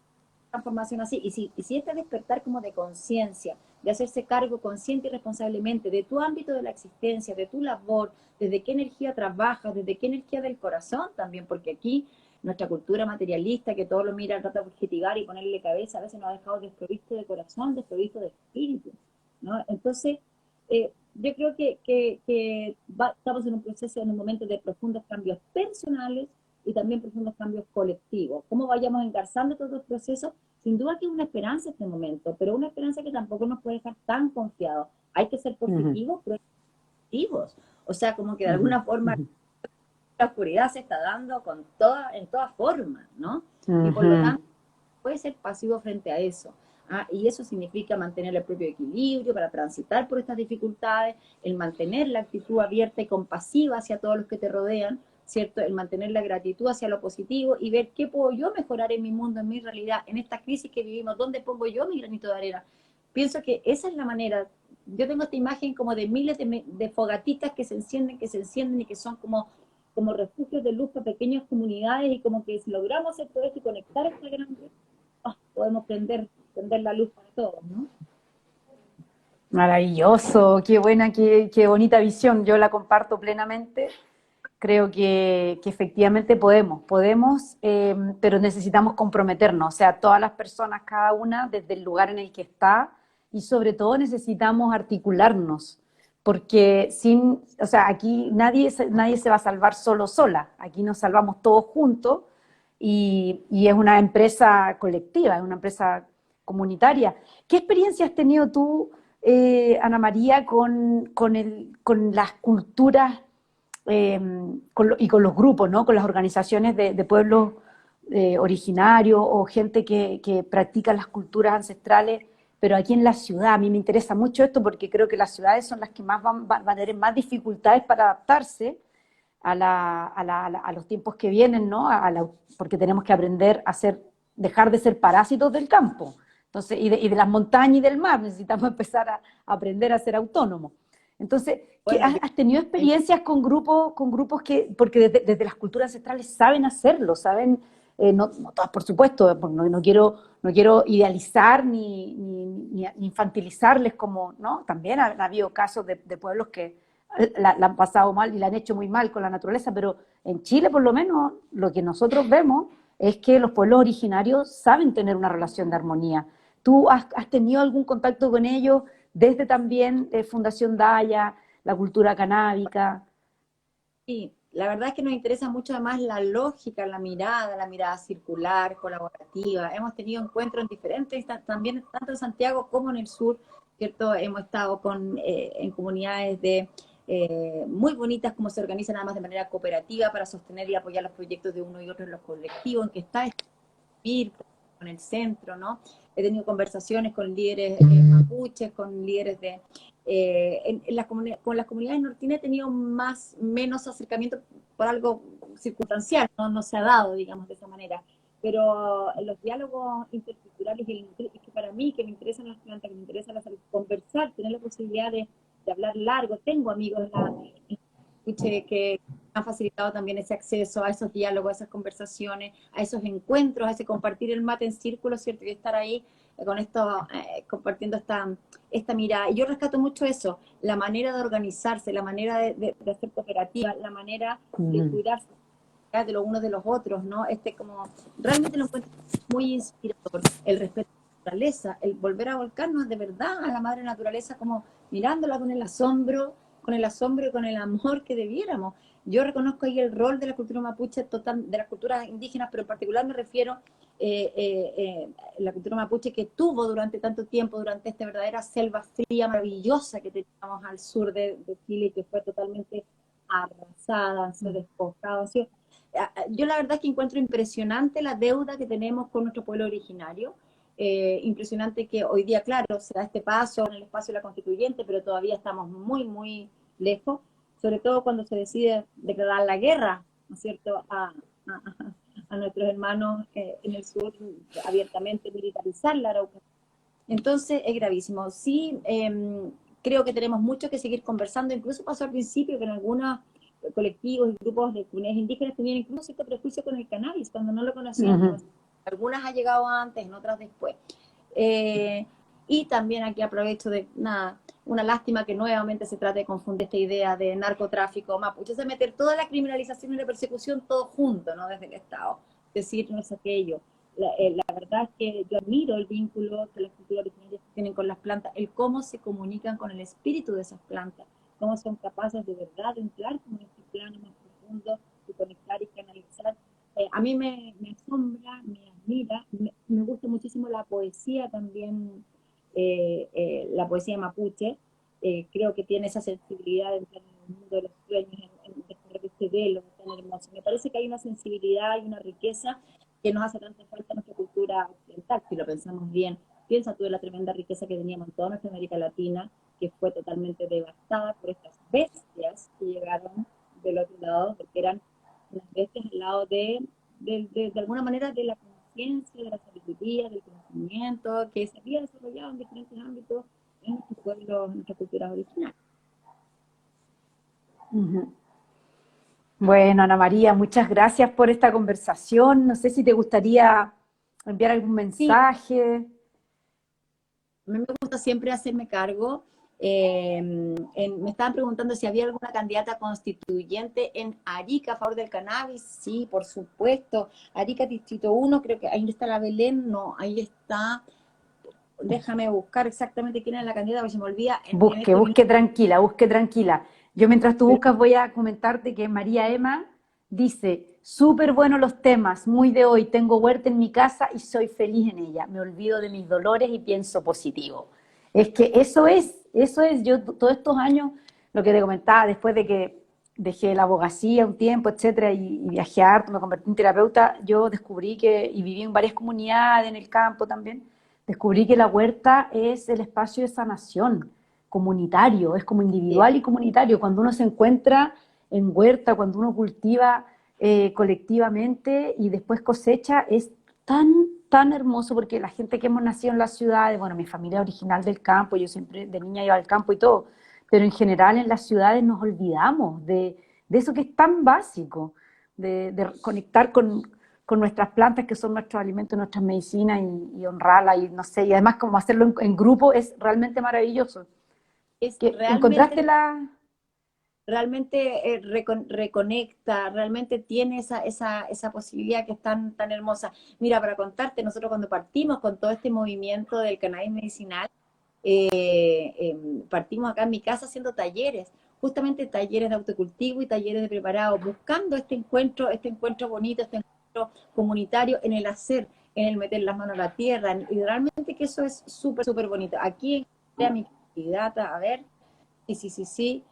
transformación así, y si este despertar como de conciencia, de hacerse cargo consciente y responsablemente de tu ámbito de la existencia, de tu labor, desde qué energía trabajas, desde qué energía del corazón también, porque aquí nuestra cultura materialista, que todo lo mira, trata de objetivar y ponerle cabeza, a veces nos ha dejado desprovisto de corazón, desprovisto de espíritu, ¿no? Entonces, yo creo que estamos en un proceso, en un momento de profundos cambios personales y también profundos cambios colectivos. ¿Cómo vayamos engarzando todos los procesos? Sin duda que es una esperanza este momento, pero una esperanza que tampoco nos puede dejar tan confiados. Hay que ser positivos, pero positivos. O sea, como que de alguna forma la oscuridad se está dando en toda forma, ¿no? Y por lo tanto, puede ser pasivo frente a eso. Y eso significa mantener el propio equilibrio para transitar por estas dificultades, el mantener la actitud abierta y compasiva hacia todos los que te rodean, ¿cierto? El mantener la gratitud hacia lo positivo y ver qué puedo yo mejorar en mi mundo, en mi realidad, en esta crisis que vivimos, dónde pongo yo mi granito de arena. Pienso que esa es la manera. Yo tengo esta imagen como de miles de fogatitas que se encienden y que son como refugios de luz para pequeñas comunidades, y como que si logramos hacer todo esto y conectar esta gran luz, podemos prender la luz para todos, ¿no?
Maravilloso, qué buena, qué bonita visión, yo la comparto plenamente. Creo que efectivamente podemos, pero necesitamos comprometernos, o sea, todas las personas, cada una desde el lugar en el que está, y sobre todo necesitamos articularnos, porque o sea, aquí nadie se va a salvar solo sola, aquí nos salvamos todos juntos, y es una empresa colectiva, es una empresa comunitaria. ¿Qué experiencia has tenido tú, Ana María, con las culturas y con los grupos, ¿no? Con las organizaciones de pueblos originarios o gente que practica las culturas ancestrales, pero aquí en la ciudad? A mí me interesa mucho esto porque creo que las ciudades son las que más van a tener más dificultades para adaptarse a los tiempos que vienen, ¿no? Porque tenemos que aprender dejar de ser parásitos del campo. Entonces, y de las montañas y del mar, necesitamos empezar a aprender a ser autónomos. Entonces,
Bueno,
¿has tenido experiencias con grupos porque desde las culturas ancestrales saben hacerlo, saben no todas por supuesto, porque no quiero idealizar ni infantilizarles como, ¿no? También ha habido casos de pueblos que la han pasado mal y la han hecho muy mal con la naturaleza, pero en Chile por lo menos lo que nosotros vemos es que los pueblos originarios saben tener una relación de armonía. ¿Tú has tenido algún contacto con ellos desde también Fundación Daya, la cultura canábica?
Sí, la verdad es que nos interesa mucho además la lógica, la mirada circular, colaborativa. Hemos tenido encuentros en diferentes, también tanto en Santiago como en el sur, ¿cierto? Hemos estado en comunidades muy bonitas, como se organizan además de manera cooperativa para sostener y apoyar los proyectos de uno y otro en los colectivos, en que está ir con el centro, ¿no? He tenido conversaciones con líderes mapuches, con líderes con las comunidades nortinas he tenido menos acercamiento por algo circunstancial, no se ha dado, digamos, de esa manera. Pero los diálogos interculturales, es que para mí, que me interesan las plantas, que me interesa la salud, conversar, tener la posibilidad de hablar largo, tengo amigos que han facilitado también ese acceso a esos diálogos, a esas conversaciones, a esos encuentros, a ese compartir el mate en círculo, ¿cierto? Y estar ahí con esto, compartiendo esta mirada. Y yo rescato mucho eso, la manera de organizarse, la manera de hacer cooperativa, la manera de cuidarse de los unos de los otros, ¿no? Realmente lo encuentro muy inspirador, el respeto a la naturaleza, el volver a volcarnos de verdad a la madre naturaleza, como mirándola con el asombro y con el amor que debiéramos. Yo reconozco ahí el rol de la cultura mapuche, de las culturas indígenas, pero en particular me refiero la cultura mapuche que tuvo durante tanto tiempo, durante esta verdadera selva fría, maravillosa que teníamos al sur de Chile, que fue totalmente arrasada, han sido despojados. Yo la verdad es que encuentro impresionante la deuda que tenemos con nuestro pueblo originario. Impresionante que hoy día, claro, se da este paso en el espacio de la constituyente, pero todavía estamos muy, muy lejos, sobre todo cuando se decide declarar la guerra, ¿no es cierto?, a nuestros hermanos en el sur, abiertamente militarizar la Araucanía. Entonces es gravísimo. Sí, creo que tenemos mucho que seguir conversando. Incluso pasó al principio que en algunos colectivos y grupos de comunidades indígenas tenían incluso cierto prejuicio con el cannabis, cuando no lo conocían. Algunas ha llegado antes, en otras después. Y también aquí aprovecho una lástima que nuevamente se trate de confundir esta idea de narcotráfico mapuche, de meter toda la criminalización y la persecución todo junto, ¿no? Desde el Estado. Decir, no es aquello. La verdad es que yo admiro el vínculo que las culturas originarias tienen con las plantas, el cómo se comunican con el espíritu de esas plantas, cómo son capaces de verdad de entrar como en este plano más profundo, de conectar y canalizar. A mí me asombra, me admira, me gusta muchísimo la poesía también, la poesía mapuche. Creo que tiene esa sensibilidad de entrar en el mundo de los sueños, en dejar de este velo tan hermoso. Me parece que hay una sensibilidad y una riqueza que nos hace tanta falta en nuestra cultura occidental, si lo pensamos bien. Piensa tú de la tremenda riqueza que teníamos en toda nuestra América Latina, que fue totalmente devastada por estas bestias que llegaron del otro lado, porque eran unas bestias al lado de alguna manera, de la conciencia, de la sabiduría, del conocimiento, que se había desarrollado en diferentes ámbitos en nuestro pueblo, en nuestra cultura original.
Bueno, Ana María, muchas gracias por esta conversación. No sé si te gustaría enviar algún mensaje.
Sí. A mí me gusta siempre hacerme cargo. Me estaban preguntando si había alguna candidata constituyente en Arica a favor del cannabis. Sí, por supuesto. Arica Distrito 1, creo que ahí está la Belén. No, ahí está. Déjame buscar exactamente quién es la candidata, porque se me olvida.
Busque tranquila, busque tranquila. Yo mientras tú buscas voy a comentarte que María Emma dice, súper buenos los temas, muy de hoy, tengo huerta en mi casa y soy feliz en ella, me olvido de mis dolores y pienso positivo. Es que eso es, yo todos estos años, lo que te comentaba, después de que dejé la abogacía un tiempo, etcétera, y viajé harto, me convertí en terapeuta, yo descubrí y viví en varias comunidades, en el campo también, descubrí que la huerta es el espacio de sanación comunitario, es como individual y comunitario. Cuando uno se encuentra en huerta, cuando uno cultiva colectivamente y después cosecha, es tan hermoso porque la gente que hemos nacido en las ciudades, bueno, mi familia es original del campo, yo siempre de niña iba al campo y todo, pero en general en las ciudades nos olvidamos de eso que es tan básico, de conectar con con nuestras plantas, que son nuestros alimentos, nuestras medicinas, y honrarlas, y no sé, y además como hacerlo en grupo es realmente maravilloso.
Es
¿Que encontraste
realmente
la...?
realmente reconecta, realmente tiene esa posibilidad que es tan hermosa. Mira, para contarte, nosotros cuando partimos con todo este movimiento del cannabis medicinal, partimos acá en mi casa haciendo talleres, justamente talleres de autocultivo y talleres de preparado, buscando este encuentro bonito, este encuentro comunitario en el hacer, en el meter las manos a la tierra, y realmente que eso es súper, súper bonito. Aquí en mi candidata, a ver, sí,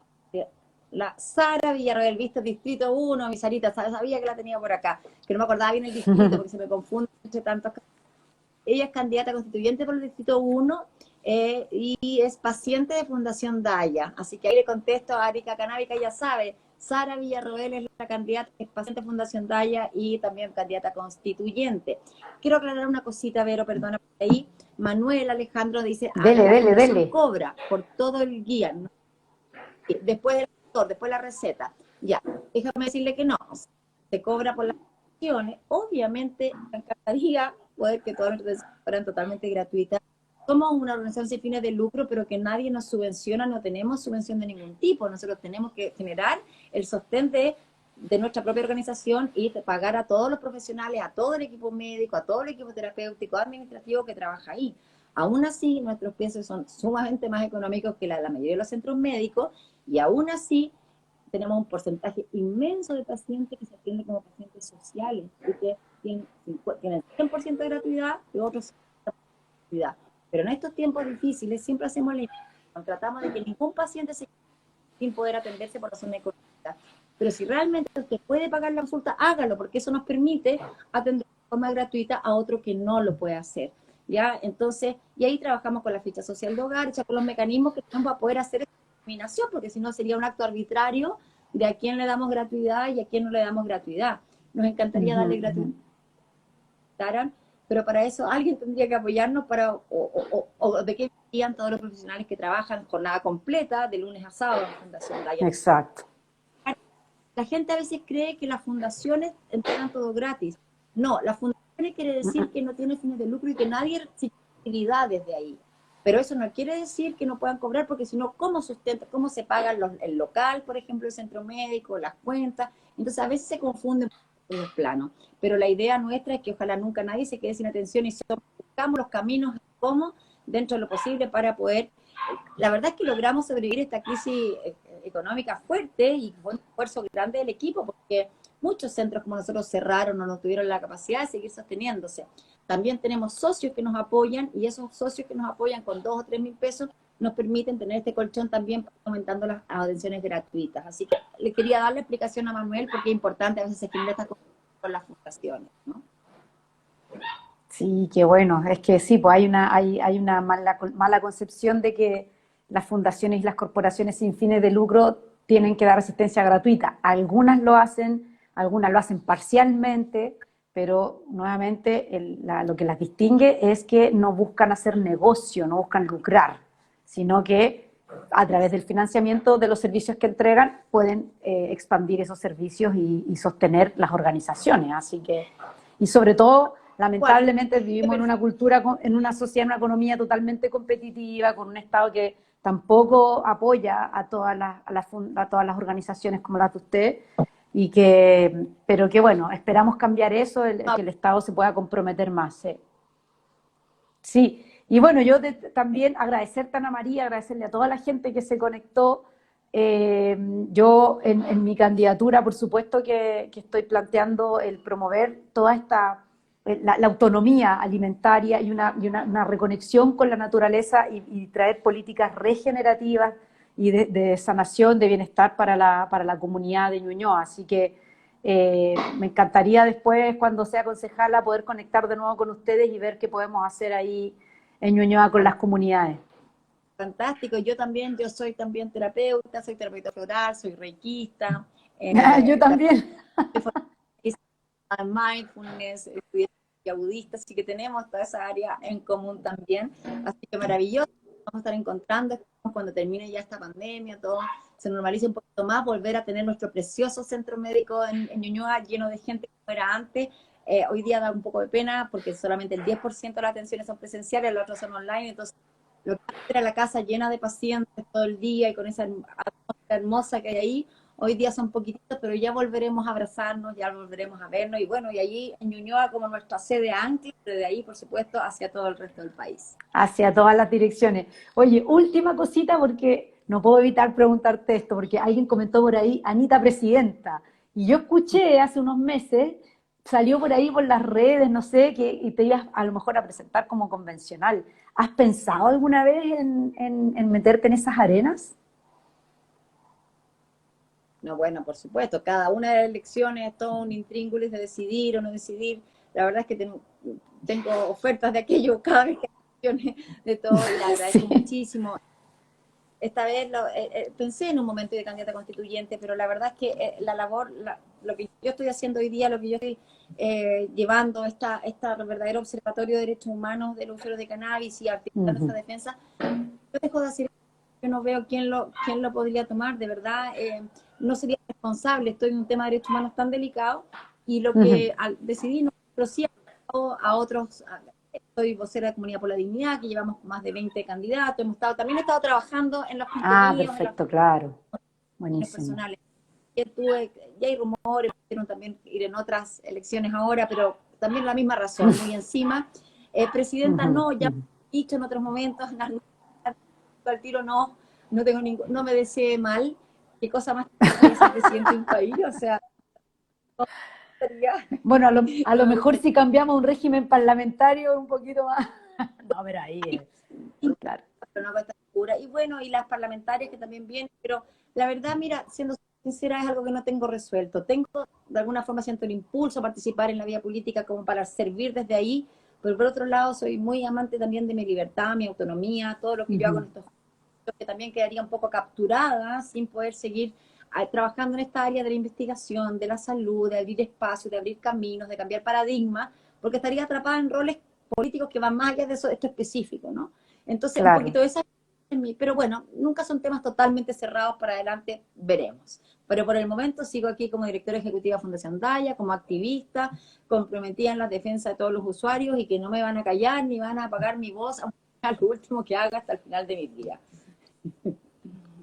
la Sara Villarroel, ¿viste? Distrito 1, mi Sarita, sabía que la tenía por acá, que no me acordaba bien el distrito porque se me confunde entre tantos. Ella es candidata constituyente por el distrito 1 y es paciente de Fundación Daya. Así que ahí le contesto a Arica Canábica, ya sabe, Sara Villarroel es la candidata, es paciente de Fundación Daya y también candidata constituyente. Quiero aclarar una cosita, Vero, perdona por ahí. Manuel Alejandro dice,
Dele,
la
dele,
fundación
dele.
cobra por todo el guía, ¿no? Después del autor, después la receta. Ya, déjame decirle que no, se cobra por las acciones. Obviamente, me encantaría poder que todas nuestras sesiones fueran totalmente gratuitas. Somos una organización sin fines de lucro, pero que nadie nos subvenciona, no tenemos subvención de ningún tipo. Nosotros tenemos que generar el sostén de nuestra propia organización y pagar a todos los profesionales, a todo el equipo médico, a todo el equipo terapéutico, administrativo que trabaja ahí. Aún así, nuestros precios son sumamente más económicos que la mayoría de los centros médicos y aún así tenemos un porcentaje inmenso de pacientes que se atienden como pacientes sociales y que tienen 100% de gratuidad y otros 50% de gratuidad. Pero en estos tiempos difíciles siempre hacemos la invitación, tratamos de que ningún paciente se quede sin poder atenderse por razones económicas. Pero si realmente usted puede pagar la consulta, hágalo, porque eso nos permite atender de forma gratuita a otro que no lo puede hacer. ¿Ya? Entonces, y ahí trabajamos con la ficha social de hogar, con los mecanismos que tenemos para poder hacer esta discriminación, porque si no sería un acto arbitrario de a quién le damos gratuidad y a quién no le damos gratuidad. Nos encantaría darle gratuidad, pero para eso alguien tendría que apoyarnos o de qué vivían todos los profesionales que trabajan jornada completa, de lunes a sábado en Fundación Daya.
Exacto.
La gente a veces cree que las fundaciones entregan todo gratis. No, las fundaciones quiere decir que no tiene fines de lucro y que nadie recibe utilidades de ahí. Pero eso no quiere decir que no puedan cobrar, porque si no, ¿cómo sustenta, cómo se pagan el local, por ejemplo, el centro médico, las cuentas? Entonces a veces se confunden los planos. Pero la idea nuestra es que ojalá nunca nadie se quede sin atención y buscamos los caminos cómo, dentro de lo posible, para poder. La verdad es que logramos sobrevivir esta crisis económica fuerte y fue un esfuerzo grande del equipo porque muchos centros como nosotros cerraron o no tuvieron la capacidad de seguir sosteniéndose. También tenemos socios que nos apoyan y esos socios que nos apoyan con 2 o 3 mil pesos nos permiten tener este colchón también aumentando las atenciones gratuitas. Así que le quería dar la explicación a Manuel porque es importante a veces se genera esta cosa con las fundaciones, ¿no?
Sí, qué bueno. Es que sí, pues hay una mala concepción de que las fundaciones y las corporaciones sin fines de lucro tienen que dar asistencia gratuita. Algunas lo hacen parcialmente, pero nuevamente lo que las distingue es que no buscan hacer negocio, no buscan lucrar, sino que a través del financiamiento de los servicios que entregan pueden expandir esos servicios y sostener las organizaciones. Así que, y sobre todo, lamentablemente vivimos en una cultura, en una sociedad, en una economía totalmente competitiva, con un Estado que tampoco apoya a todas las organizaciones como las de usted, pero que bueno, esperamos cambiar eso, que el Estado se pueda comprometer más. ¿Sí? Sí, y bueno, yo también agradecerte, Ana María, agradecerle a toda la gente que se conectó. Yo en mi candidatura, por supuesto que estoy planteando el promover toda la autonomía alimentaria y una reconexión con la naturaleza y traer políticas regenerativas y de sanación, de bienestar para la comunidad de Ñuñoa. Así que me encantaría después, cuando sea concejala, poder conectar de nuevo con ustedes y ver qué podemos hacer ahí en Ñuñoa con las comunidades.
Fantástico, yo soy también terapeuta, soy terapeuta floral, soy reikista,
Yo también.
mindfulness, y budista, así que tenemos toda esa área en común también, así que maravilloso, vamos a estar encontrando cuando termine ya esta pandemia, todo se normalice un poquito más, volver a tener nuestro precioso centro médico en Ñuñoa lleno de gente que era antes. Hoy día da un poco de pena porque solamente el 10% de las atenciones son presenciales, las otras son online, entonces lo que antes era la casa llena de pacientes todo el día y con esa atmósfera hermosa que hay ahí, hoy día son poquititos, pero ya volveremos a abrazarnos, ya volveremos a vernos, y bueno, y allí en Ñuñoa como nuestra sede ancla, de ahí, por supuesto, hacia todo el resto del país.
Hacia todas las direcciones. Oye, última cosita porque no puedo evitar preguntarte esto, porque alguien comentó por ahí, Anita Presidenta, y yo escuché hace unos meses, salió por ahí por las redes, no sé, que y te ibas a lo mejor a presentar como convencional. ¿Has pensado alguna vez en meterte en esas arenas?
No, bueno, por supuesto, cada una de las elecciones es todo un intríngulis de decidir o no decidir. La verdad es que tengo ofertas de aquello cada vez que hay elecciones de todo y le agradezco
Sí.
muchísimo. Esta vez pensé en un momento de candidata constituyente, pero la verdad es que la labor, lo que yo estoy haciendo hoy día, lo que yo estoy llevando, esta verdadero observatorio de derechos humanos de los usuarios de cannabis y articulando esta
Ujú.
defensa, yo dejo de hacer, yo no veo quién lo podría tomar, de verdad, no sería responsable, estoy en un tema de derechos humanos tan delicado, y lo
Ujú.
que decidí, no, pero sí a otros, soy vocera de Comunidad por la Dignidad, que llevamos más de 20 candidatos, también he estado trabajando en los
Ah,
contenidos, en las
perfecto, claro.
cuestiones
Buenísimo.
personales. Ya hay rumores, pudieron también ir en otras elecciones ahora, pero también la misma razón, muy encima. Presidenta,
Ujú,
no, ya
ujú.
he dicho en otros momentos, al tiro no, no me desee mal. Qué cosa más que ser presidente de un país, o sea, no sería,
Bueno, a lo
no me
mejor
gustaría.
si cambiamos un régimen parlamentario un poquito más. No, pero ahí, claro.
Una cosa segura. Y bueno, y las parlamentarias que también vienen, pero la verdad, mira, siendo sincera, es algo que no tengo resuelto. Tengo, de alguna forma, siento el impulso a participar en la vida política como para servir desde ahí, pero por otro lado, soy muy amante también de mi libertad, mi autonomía, todo lo que yo hago en
Ujú.
estos momentos, que también quedaría un poco capturada sin poder seguir trabajando en esta área de la investigación, de la salud, de abrir espacios, de abrir caminos, de cambiar paradigmas, porque estaría atrapada en roles políticos que van más allá de eso, esto específico, ¿no? Entonces, un
Claro.
poquito de esa en mí, pero bueno, nunca son temas totalmente cerrados para adelante, veremos. Pero por el momento sigo aquí como directora ejecutiva de Fundación Daya, como activista, comprometida en la defensa de todos los usuarios y que no me van a callar ni van a apagar mi voz, aunque sea lo último que haga hasta el final de mi vida.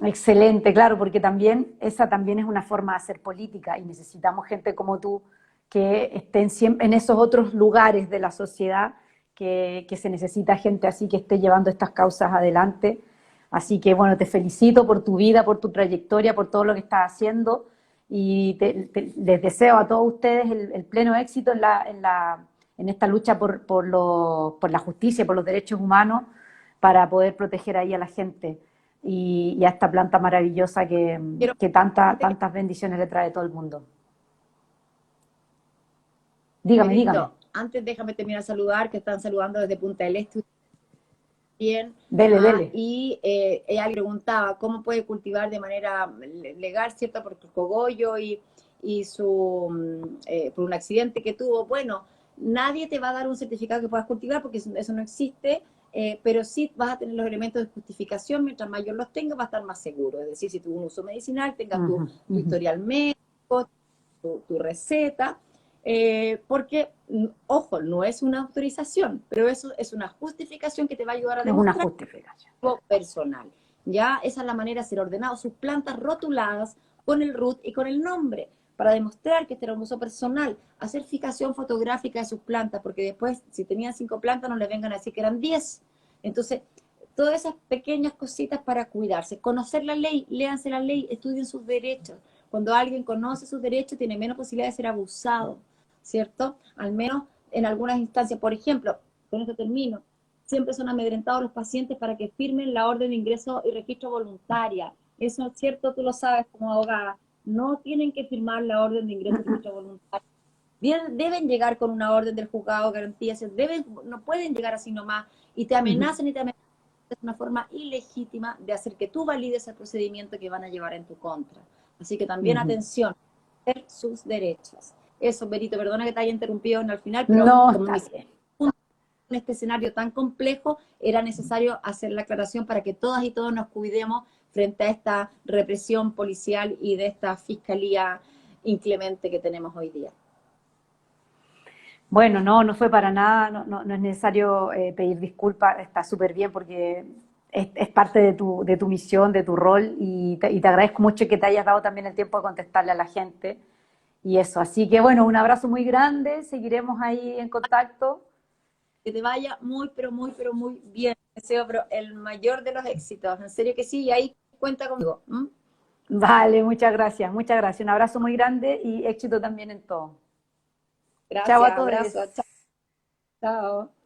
Excelente, claro, porque también esa también es una forma de hacer política y necesitamos gente como tú que estén siempre en esos otros lugares de la sociedad que se necesita gente así que esté llevando estas causas adelante. Así que bueno, te felicito por tu vida, por tu trayectoria, por todo lo que estás haciendo y les deseo a todos ustedes el pleno éxito en esta lucha por la justicia, por los derechos humanos, para poder proteger ahí a la gente y a esta planta maravillosa
Quiero
que tantas bendiciones le trae a todo el mundo. Dígame, dígame.
antes déjame terminar de saludar, que están saludando desde Punta del Este bien,
Dele, dele.
y ella le preguntaba cómo puede cultivar de manera legal, ¿cierto? Porque el cogollo y por un accidente que tuvo, bueno, nadie te va a dar un certificado que puedas cultivar porque eso no existe, pero sí vas a tener los elementos de justificación, mientras mayor los tengas, va a estar más seguro, es decir, si tuvo un uso medicinal, tengas
Ujú,
tu
ujú.
historial médico, tu receta, porque, ojo, no es una autorización, pero eso es una justificación que te va a ayudar a
Es una
demostrar
justificación.
algo personal. Ya esa es la manera de ser ordenado, sus plantas rotuladas con el root y con el nombre, para demostrar que este era un uso personal, hacer fijación fotográfica de sus plantas, porque después, si tenían 5 plantas, no les vengan a decir que eran 10. Entonces, todas esas pequeñas cositas para cuidarse, conocer la ley, léanse la ley, estudien sus derechos. Cuando alguien conoce sus derechos, tiene menos posibilidad de ser abusado, ¿cierto? Al menos en algunas instancias. Por ejemplo, con esto termino, siempre son amedrentados los pacientes para que firmen la orden de ingreso y registro voluntaria. Eso es cierto, tú lo sabes como abogada. No tienen que firmar la orden de ingreso y registro voluntario. Deben llegar con una orden del juzgado, garantías, no pueden llegar así nomás y te amenazan y te amenazan. Es una forma ilegítima de hacer que tú valides el procedimiento que van a llevar en tu contra. Así que también
Ujú.
atención, sus derechos. Eso, Berito, perdona que te haya interrumpido en el final, pero
No,
como
está
mi
bien.
en este escenario tan complejo, era necesario hacer la aclaración para que todas y todos nos cuidemos frente a esta represión policial y de esta fiscalía inclemente que tenemos hoy día.
Bueno, no, no fue para nada, no es necesario pedir disculpas, está súper bien porque es parte de tu misión, de tu rol y te agradezco mucho que te hayas dado también el tiempo de contestarle a la gente y eso. Así que bueno, un abrazo muy grande, seguiremos ahí en contacto.
Que te vaya muy, pero muy bien. Deseo pero el mayor de los éxitos. En serio que sí, y ahí cuenta conmigo. ¿M?
Vale, muchas gracias, muchas gracias. Un abrazo muy grande y éxito también en todo. Chao a
Gracias,
todos.
abrazo, chao. Chao.